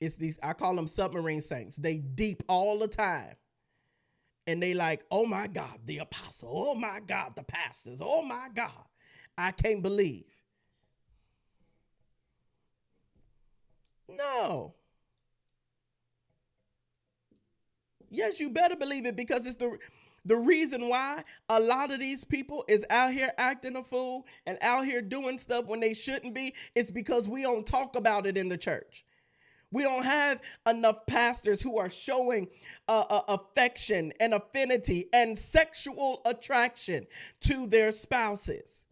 It's these, I call them submarine saints. They deep all the time. And they like, oh my God, the apostle. Oh my God, the pastors. Oh my God, I can't believe. No. Yes, you better believe it, because it's the reason why a lot of these people is out here acting a fool and out here doing stuff when they shouldn't be. It's because we don't talk about it in the church. We don't have enough pastors who are showing affection and affinity and sexual attraction to their spouses.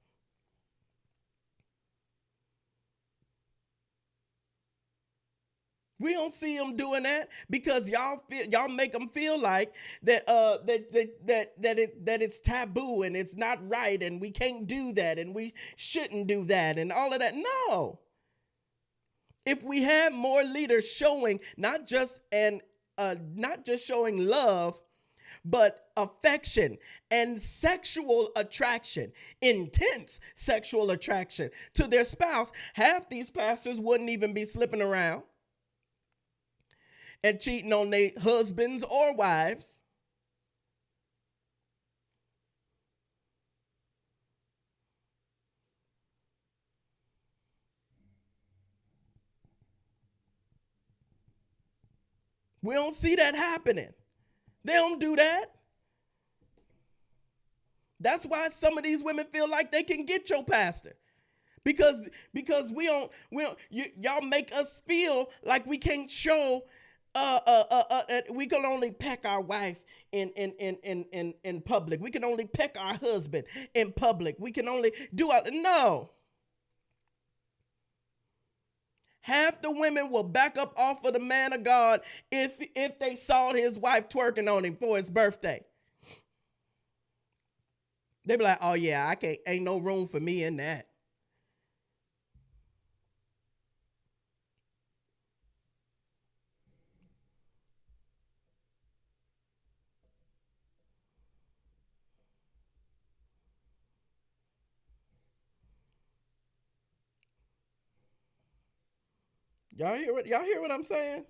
We don't see them doing that because y'all make them feel like that it's taboo and it's not right and we can't do that and we shouldn't do that and all of that. No. If we had more leaders showing not just showing love, but affection and sexual attraction, intense sexual attraction to their spouse, half these pastors wouldn't even be slipping around and cheating on their husbands or wives. We don't see that happening. They don't do that. That's why some of these women feel like they can get your pastor. Because y'all make us feel like we can't show we can only peck our wife in public. We can only peck our husband in public. We can only do it. No. Half the women will back up off of the man of God if they saw his wife twerking on him for his birthday. They be like, oh yeah, ain't no room for me in that. Y'all hear what I'm saying?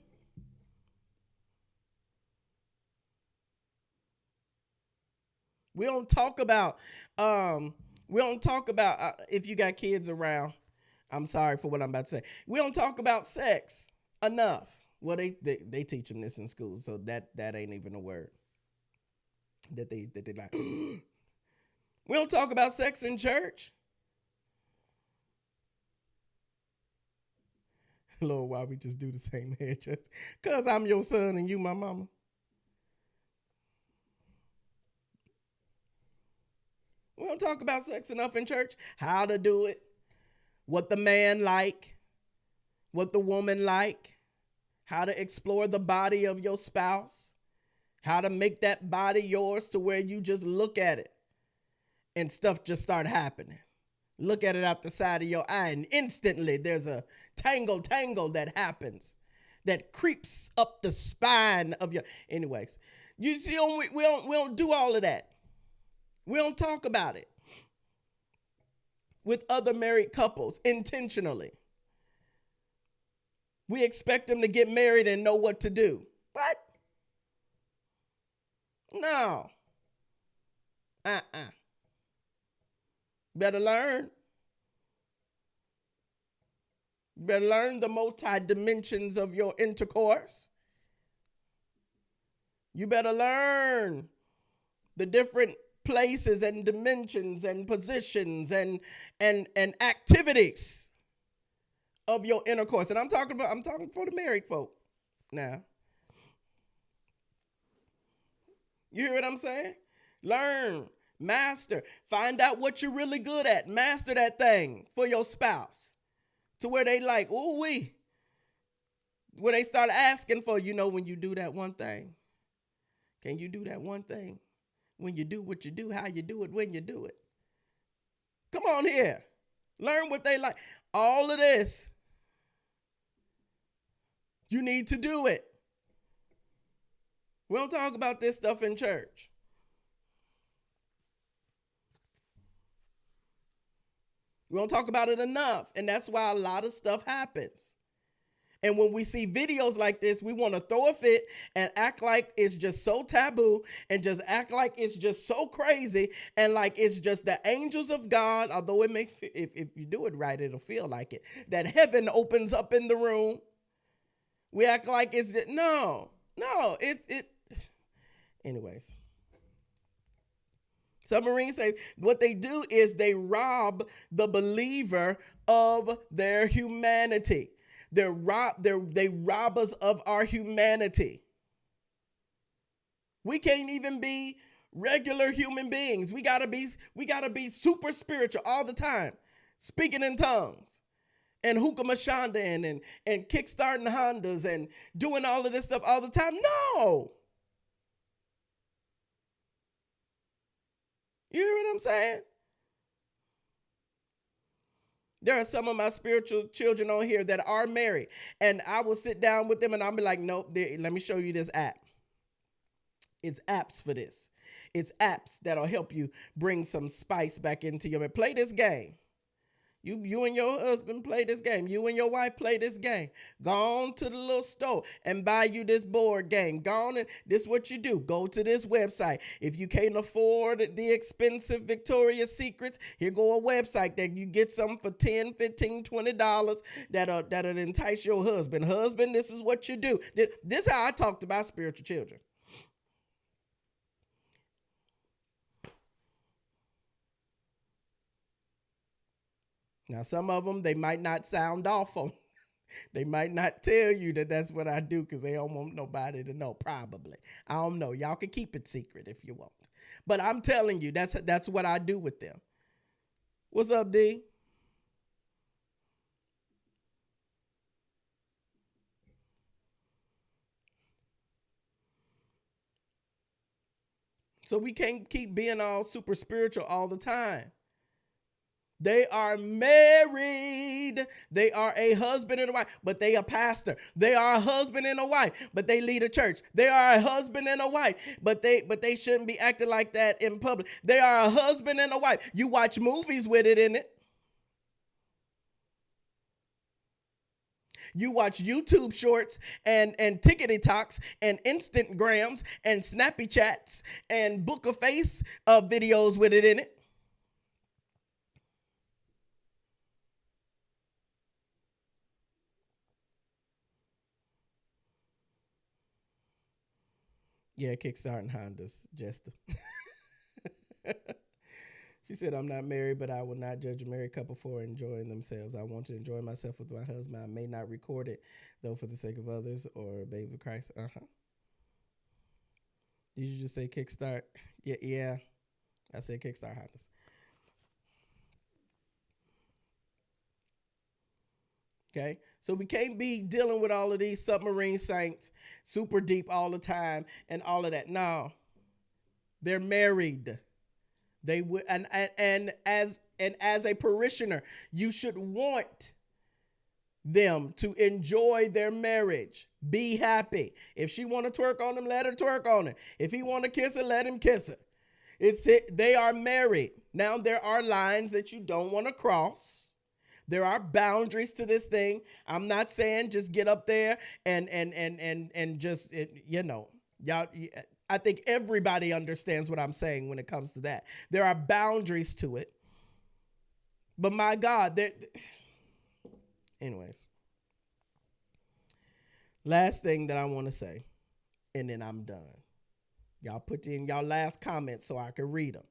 We don't talk about if you got kids around. I'm sorry for what I'm about to say. We don't talk about sex enough. Well, they teach them this in school, so that ain't even a word that they like. We don't talk about sex in church. Lord, why we just do the same head just because I'm your son and you my mama? We don't talk about sex enough in church. How to do it, what the man like, what the woman like, how to explore the body of your spouse, how to make that body yours to where you just look at it and stuff just start happening. Look at it out the side of your eye and instantly there's a tangle that happens that creeps up the spine of your. Anyways, you see, we don't do all of that. We don't talk about it with other married couples intentionally. We expect them to get married and know what to do. What? No. Better learn. You better learn the multi-dimensions of your intercourse. You better learn the different places and dimensions and positions and activities of your intercourse. And I'm talking for the married folk now. You hear what I'm saying? Learn, master, find out what you're really good at. Master that thing for your spouse to where they like, ooh wee. Where they start asking for, when you do that one thing. Can you do that one thing? When you do what you do, how you do it, when you do it. Come on here. Learn what they like. all of this, you need to do it. We don't talk about this stuff in church. We don't talk about it enough. And that's why a lot of stuff happens. And when we see videos like this, we want to throw a fit and act like it's just so taboo and just act like it's just so crazy and like it's just the angels of God, although it may, if you do it right, it'll feel like it, that heaven opens up in the room. We act like it's just, no, anyways. Submarines say what they do is they rob the believer of their humanity. They rob us of our humanity. We can't even be regular human beings. We gotta be super spiritual all the time, speaking in tongues and hookah mashanda and kickstarting Hondas and doing all of this stuff all the time. No. You hear what I'm saying? There are some of my spiritual children on here that are married, and I will sit down with them and I'll be like, nope, let me show you this app. It's apps for this. It's apps that'll help you bring some spice back into your marriage. Play this game. You and your husband play this game. You and your wife play this game. Go on to the little store and buy you this board game. Go on and this is what you do. Go to this website. If you can't afford the expensive Victoria's Secrets, here go a website that you get something for $10, $15, $20 that'll entice your husband. Husband, this is what you do. This is how I talk to my spiritual children. Now, some of them, they might not sound off on. They might not tell you that that's what I do because they don't want nobody to know, probably. I don't know. Y'all can keep it secret if you want. But I'm telling you, that's what I do with them. What's up, D? So we can't keep being all super spiritual all the time. They are married. They are a husband and a wife, but they a pastor. They are a husband and a wife, but they lead a church. They are a husband and a wife, but they shouldn't be acting like that in public. They are a husband and a wife. You watch movies with it in it. You watch YouTube shorts and tickety talks and Instagrams and Snappy Chats and Book of Face videos with it in it. Yeah, kickstarting Hondas, Jester. She said, I'm not married, but I will not judge a married couple for enjoying themselves. I want to enjoy myself with my husband. I may not record it, though, for the sake of others or babe of Christ. Did you just say kickstart? Yeah. I said kickstart Hondas. Okay, so we can't be dealing with all of these submarine saints super deep all the time and all of that. No, they're married. They would, and as a parishioner, you should want them to enjoy their marriage. Be happy. If she want to twerk on him, let her twerk on her. If he want to kiss her, let him kiss her. They are married. Now there are lines that you don't want to cross. There are boundaries to this thing. I'm not saying just get up there and just y'all. I think everybody understands what I'm saying when it comes to that. There are boundaries to it. But my God, anyways. Last thing that I want to say, and then I'm done. Y'all put in y'all last comments so I can read them.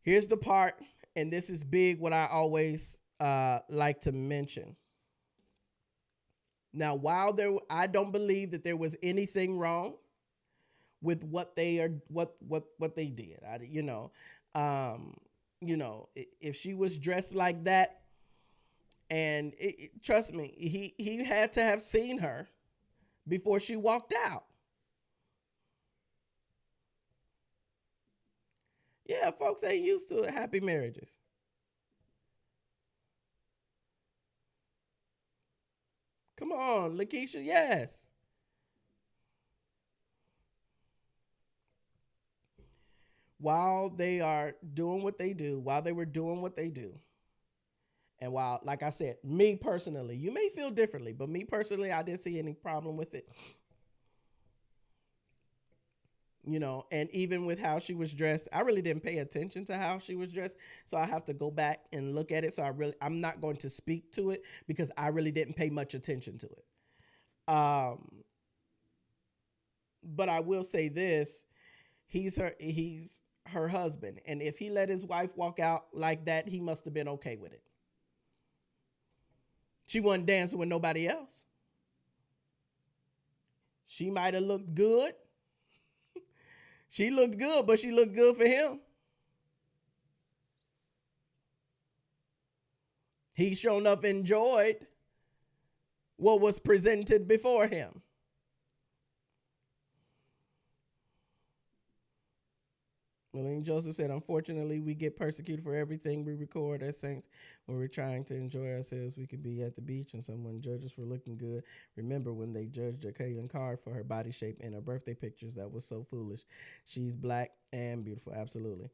Here's the part, and this is big, what I always like to mention. Now, while I don't believe that there was anything wrong with what they did. If she was dressed like that, and trust me, he had to have seen her before she walked out. Yeah, folks ain't used to happy marriages. Come on, Lakeisha. Yes. While they are doing what they do, while they were doing what they do, and while, like I said, me personally, you may feel differently, but me personally, I didn't see any problem with it. And even with how she was dressed, I really didn't pay attention to how she was dressed. So I have to go back and look at it. So I'm not going to speak to it because I really didn't pay much attention to it. But I will say this: he's her husband, and if he let his wife walk out like that, he must have been okay with it. She wasn't dancing with nobody else. She might have looked good. She looked good, but she looked good for him. He sure enough enjoyed what was presented before him. William Joseph said, unfortunately, we get persecuted for everything we record as saints. When we're trying to enjoy ourselves, we could be at the beach and someone judges for looking good. Remember when they judged Jacqueline Carr for her body shape in her birthday pictures? That was so foolish. She's black and beautiful. Absolutely.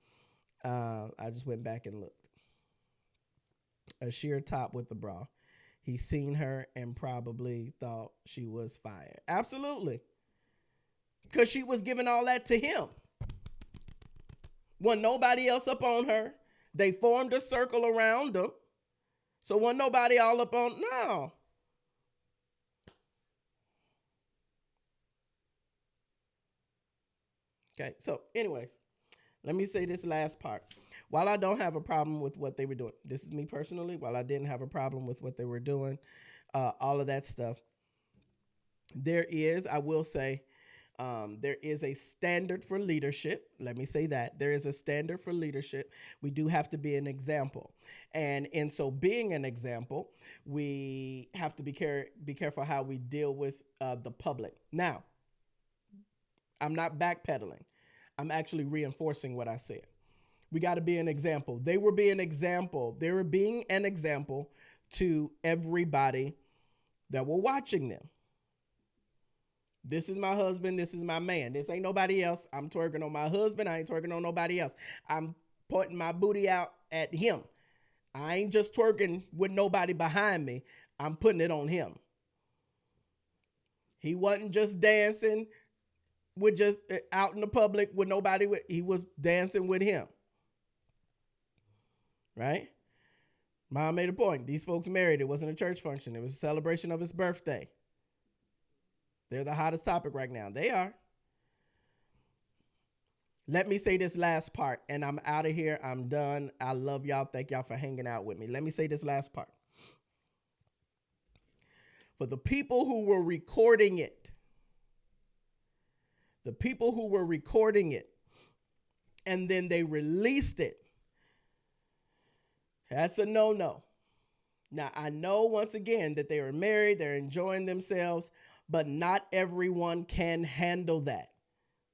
I just went back and looked. A sheer top with the bra. He seen her and probably thought she was fire. Absolutely. Because she was giving all that to him. Wasn't nobody else up on her. They formed a circle around them. So wasn't nobody all up on. No. Okay. So, anyways, let me say this last part. While I don't have a problem with what they were doing, this is me personally. While I didn't have a problem with what they were doing, all of that stuff, I will say, there is a standard for leadership. Let me say that. There is a standard for leadership. We do have to be an example. And in so being an example, we have to be careful how we deal with the public. Now, I'm not backpedaling. I'm actually reinforcing what I said. We got to be an example. They were being an example. They were being an example to everybody that were watching them. This is my husband. This is my man. This ain't nobody else. I'm twerking on my husband. I ain't twerking on nobody else. I'm pointing my booty out at him. I ain't just twerking with nobody behind me. I'm putting it on him. He wasn't just dancing with just out in the public with nobody. He was dancing with him. Right? Mom made a point. These folks married. It wasn't a church function. It was a celebration of his birthday. They're the hottest topic right now. They are. Let me say this last part, and I'm out of here. I'm done. I love y'all. Thank y'all for hanging out with me. Let me say this last part. For the people who were recording it, and then they released it, that's a no-no. Now, I know once again that they were married, they're enjoying themselves, but not everyone can handle that.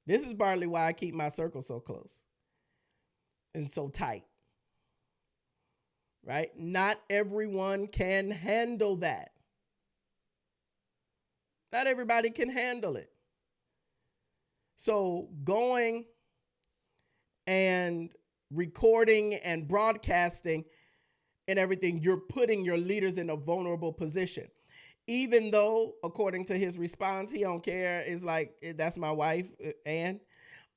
This is partly why I keep my circle so close and so tight. Right? Not everyone can handle that. Not everybody can handle it. So going and recording and broadcasting and everything, you're putting your leaders in a vulnerable position. Even though, according to his response, he don't care. It's like, that's my wife, and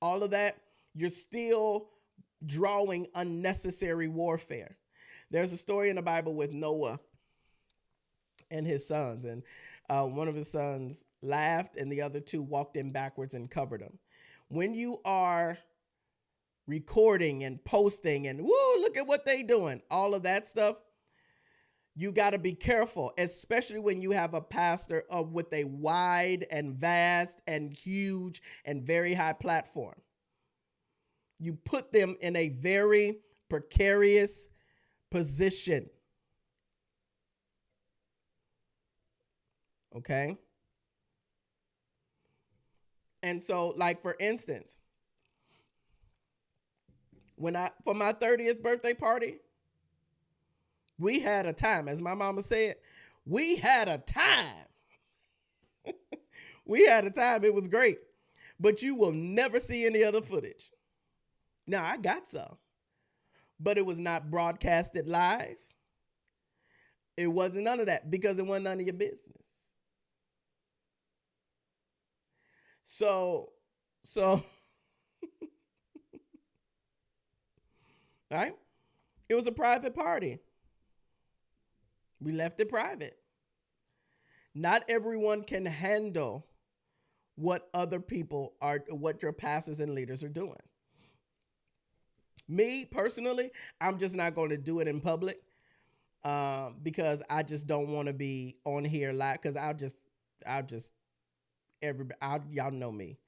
all of that, you're still drawing unnecessary warfare. There's a story in the Bible with Noah and his sons, and one of his sons laughed, and the other two walked in backwards and covered him. When you are recording and posting and, woo, look at what they doing, all of that stuff, you got to be careful, especially when you have a pastor with a wide and vast and huge and very high platform. You put them in a very precarious position. Okay? And so, like, for instance, For my 30th birthday party, we had a time. As my mama said, we had a time. We had a time. It was great. But you will never see any other footage. Now, I got some, but it was not broadcasted live. It wasn't none of that because it wasn't none of your business. So, all right, it was a private party. We left it private. Not everyone can handle what other people are, what your pastors and leaders are doing. Me personally, I'm just not going to do it in public because I just don't want to be on here live. Because y'all know me.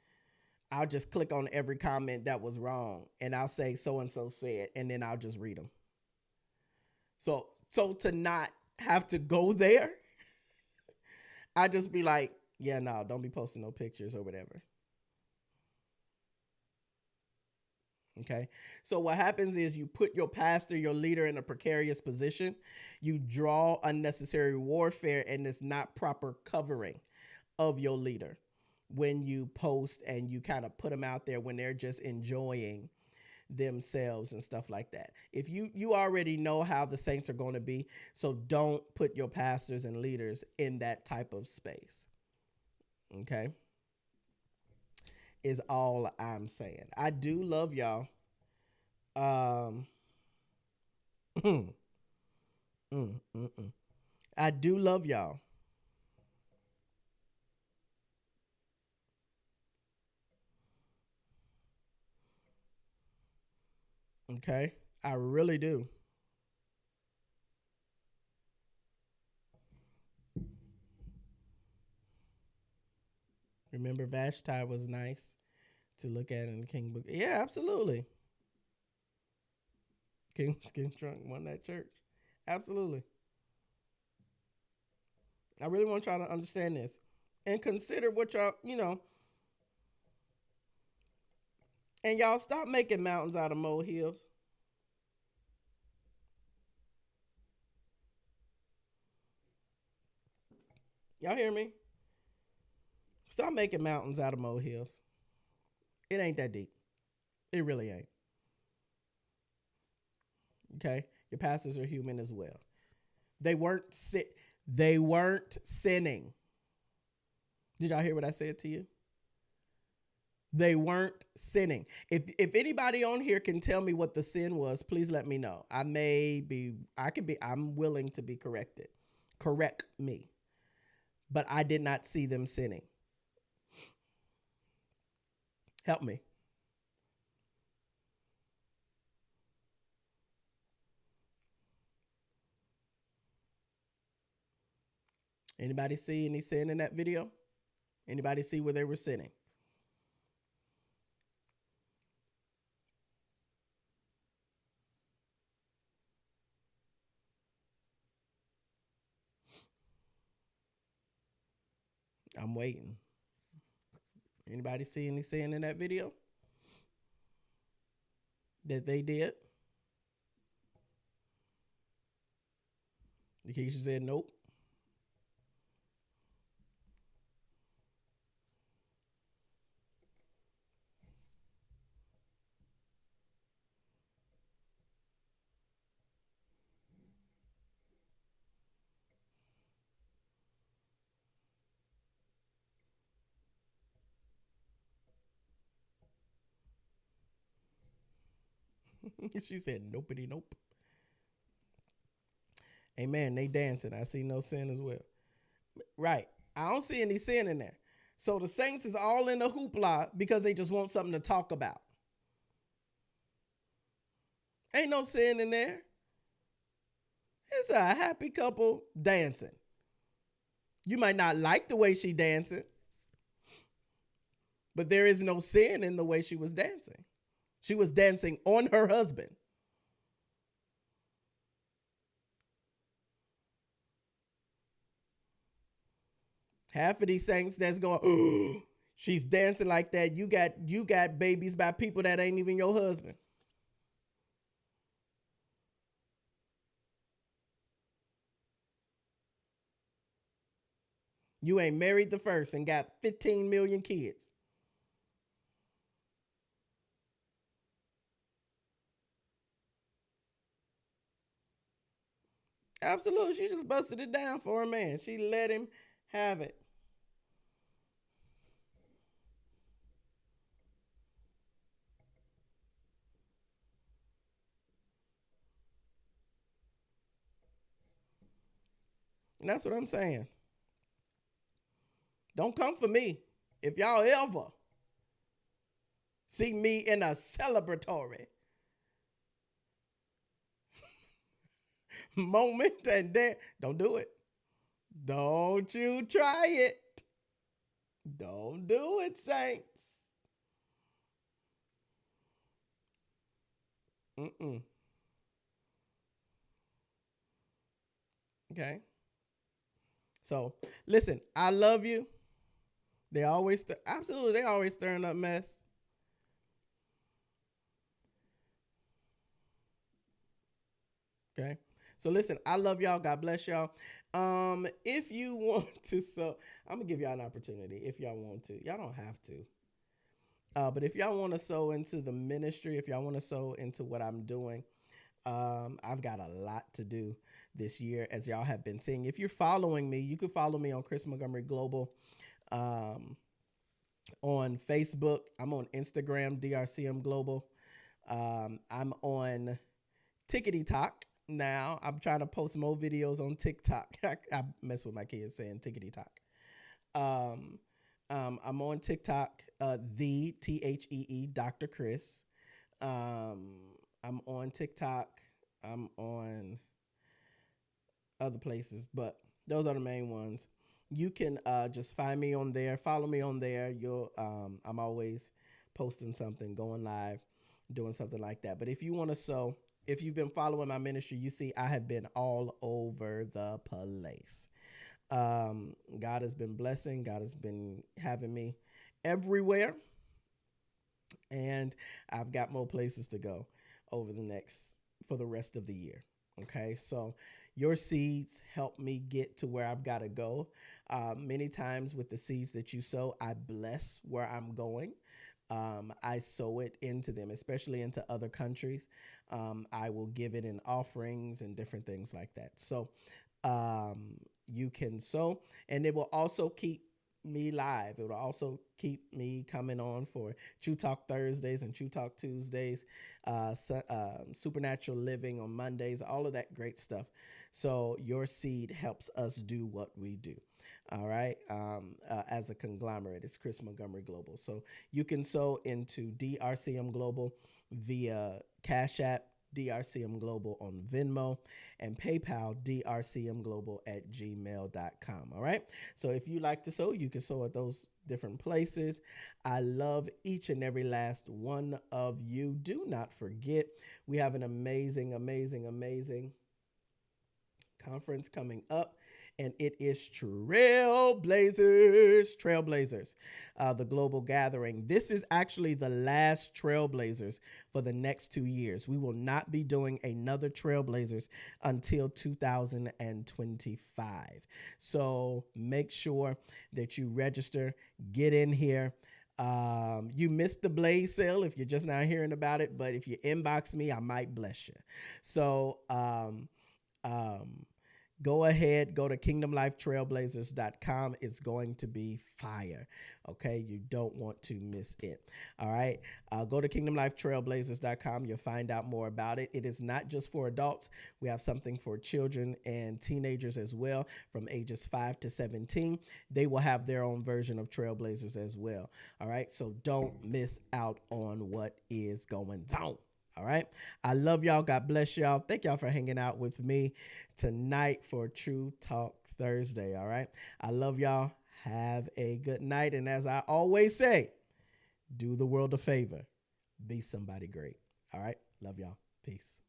I'll just click on every comment that was wrong, and I'll say so and so said, and then I'll just read them. So to not have to go there, I just be like, yeah, no, don't be posting no pictures or whatever. Okay. So what happens is you put your pastor, your leader in a precarious position. You draw unnecessary warfare, and it's not proper covering of your leader when you post and you kind of put them out there when they're just enjoying themselves and stuff like that. If you already know how the saints are going to be, so don't put your pastors and leaders in that type of space. Okay? Is all I'm saying. I do love y'all. I do love y'all. Okay? I really do. Remember Vashti was nice to look at in the King book. Yeah, absolutely. King Trunk won that church. Absolutely. I really want y'all to understand this and consider what y'all. And y'all stop making mountains out of molehills. Y'all hear me? Stop making mountains out of molehills. It ain't that deep. It really ain't. Okay? Your pastors are human as well. They weren't sinning. Did y'all hear what I said to you? They weren't sinning. If anybody on here can tell me what the sin was, please let me know. I'm willing to be corrected. Correct me. But I did not see them sinning. Help me. Anybody see any sin in that video? Anybody see where they were sinning? I'm waiting. Anybody see any sin in that video that they did? Keisha said nope. She said nopey nope. Amen. They dancing. I see no sin as well. Right. I don't see any sin in there. So the saints is all in the hoopla because they just want something to talk about. Ain't no sin in there. It's a happy couple dancing. You might not like the way she dancing, but there is no sin in the way she was dancing. She was dancing on her husband. Half of these saints that's going, oh, she's dancing like that. You got babies by people that ain't even your husband. You ain't married the first and got 15 million kids. Absolutely. She just busted it down for a man. She let him have it. And that's what I'm saying. Don't come for me. If y'all ever see me in a celebratory moment and then don't do it. Don't you try it. Don't do it, saints. Mm-mm. Okay. So listen, I love you. They always absolutely they always stirring up mess. Okay. So listen, I love y'all. God bless y'all. If you want to, so I'm gonna give y'all an opportunity. If y'all want to, y'all don't have to. But if y'all want to sow into the ministry, if y'all want to sow into what I'm doing, I've got a lot to do this year, as y'all have been seeing. If you're following me, you can follow me on Chris Montgomery Global. On Facebook, I'm on Instagram, DRCM Global. I'm on Tickety Talk now. I'm trying to post more videos on TikTok. I mess with my kids saying Tickety Talk. Um, I'm on TikTok, the THEE Dr. Chris. Um, I'm on TikTok. I'm on other places, but those are the main ones. You can just find me on there, follow me on there. You'll I'm always posting something, going live, doing something like that. But if you want to sow, if you've been following my ministry, you see I have been all over the place. God has been blessing. God has been having me everywhere, and I've got more places to go over the next for the rest of the year. Okay, so your seeds help me get to where I've got to go. Many times with the seeds that you sow, I bless where I'm going. I sow it into them, especially into other countries. I will give it in offerings and different things like that. So you can sow, and it will also keep me live. It will also keep me coming on for True Talk Thursdays and True Talk Tuesdays, Supernatural Living on Mondays, all of that great stuff. So your seed helps us do what we do. All right. As a conglomerate, it's Chris Montgomery Global. So you can sow into DRCM Global via Cash App, DRCM Global on Venmo, and PayPal, drcmglobal at gmail.com. All right. So if you like to sow, you can sow at those different places. I love each and every last one of you. Do not forget, we have an amazing, amazing, amazing conference coming up, and it is Trailblazers, the global gathering. This is actually the last Trailblazers for the next 2 years. We will not be doing another Trailblazers until 2025. So make sure that you register, get in here. You missed the Blaze sale if you're just not hearing about it, but if you inbox me, I might bless you. So, um, go ahead, go to kingdomlifetrailblazers.com. It's going to be fire. Okay, you don't want to miss it. All right, go to kingdomlifetrailblazers.com. You'll find out more about it. It is not just for adults. We have something for children and teenagers as well, from ages 5 to 17. They will have their own version of Trailblazers as well. All right, so don't miss out on what is going on. All right. I love y'all. God bless y'all. Thank y'all for hanging out with me tonight for True Talk Thursday. All right. I love y'all. Have a good night. And as I always say, do the world a favor. Be somebody great. All right. Love y'all. Peace.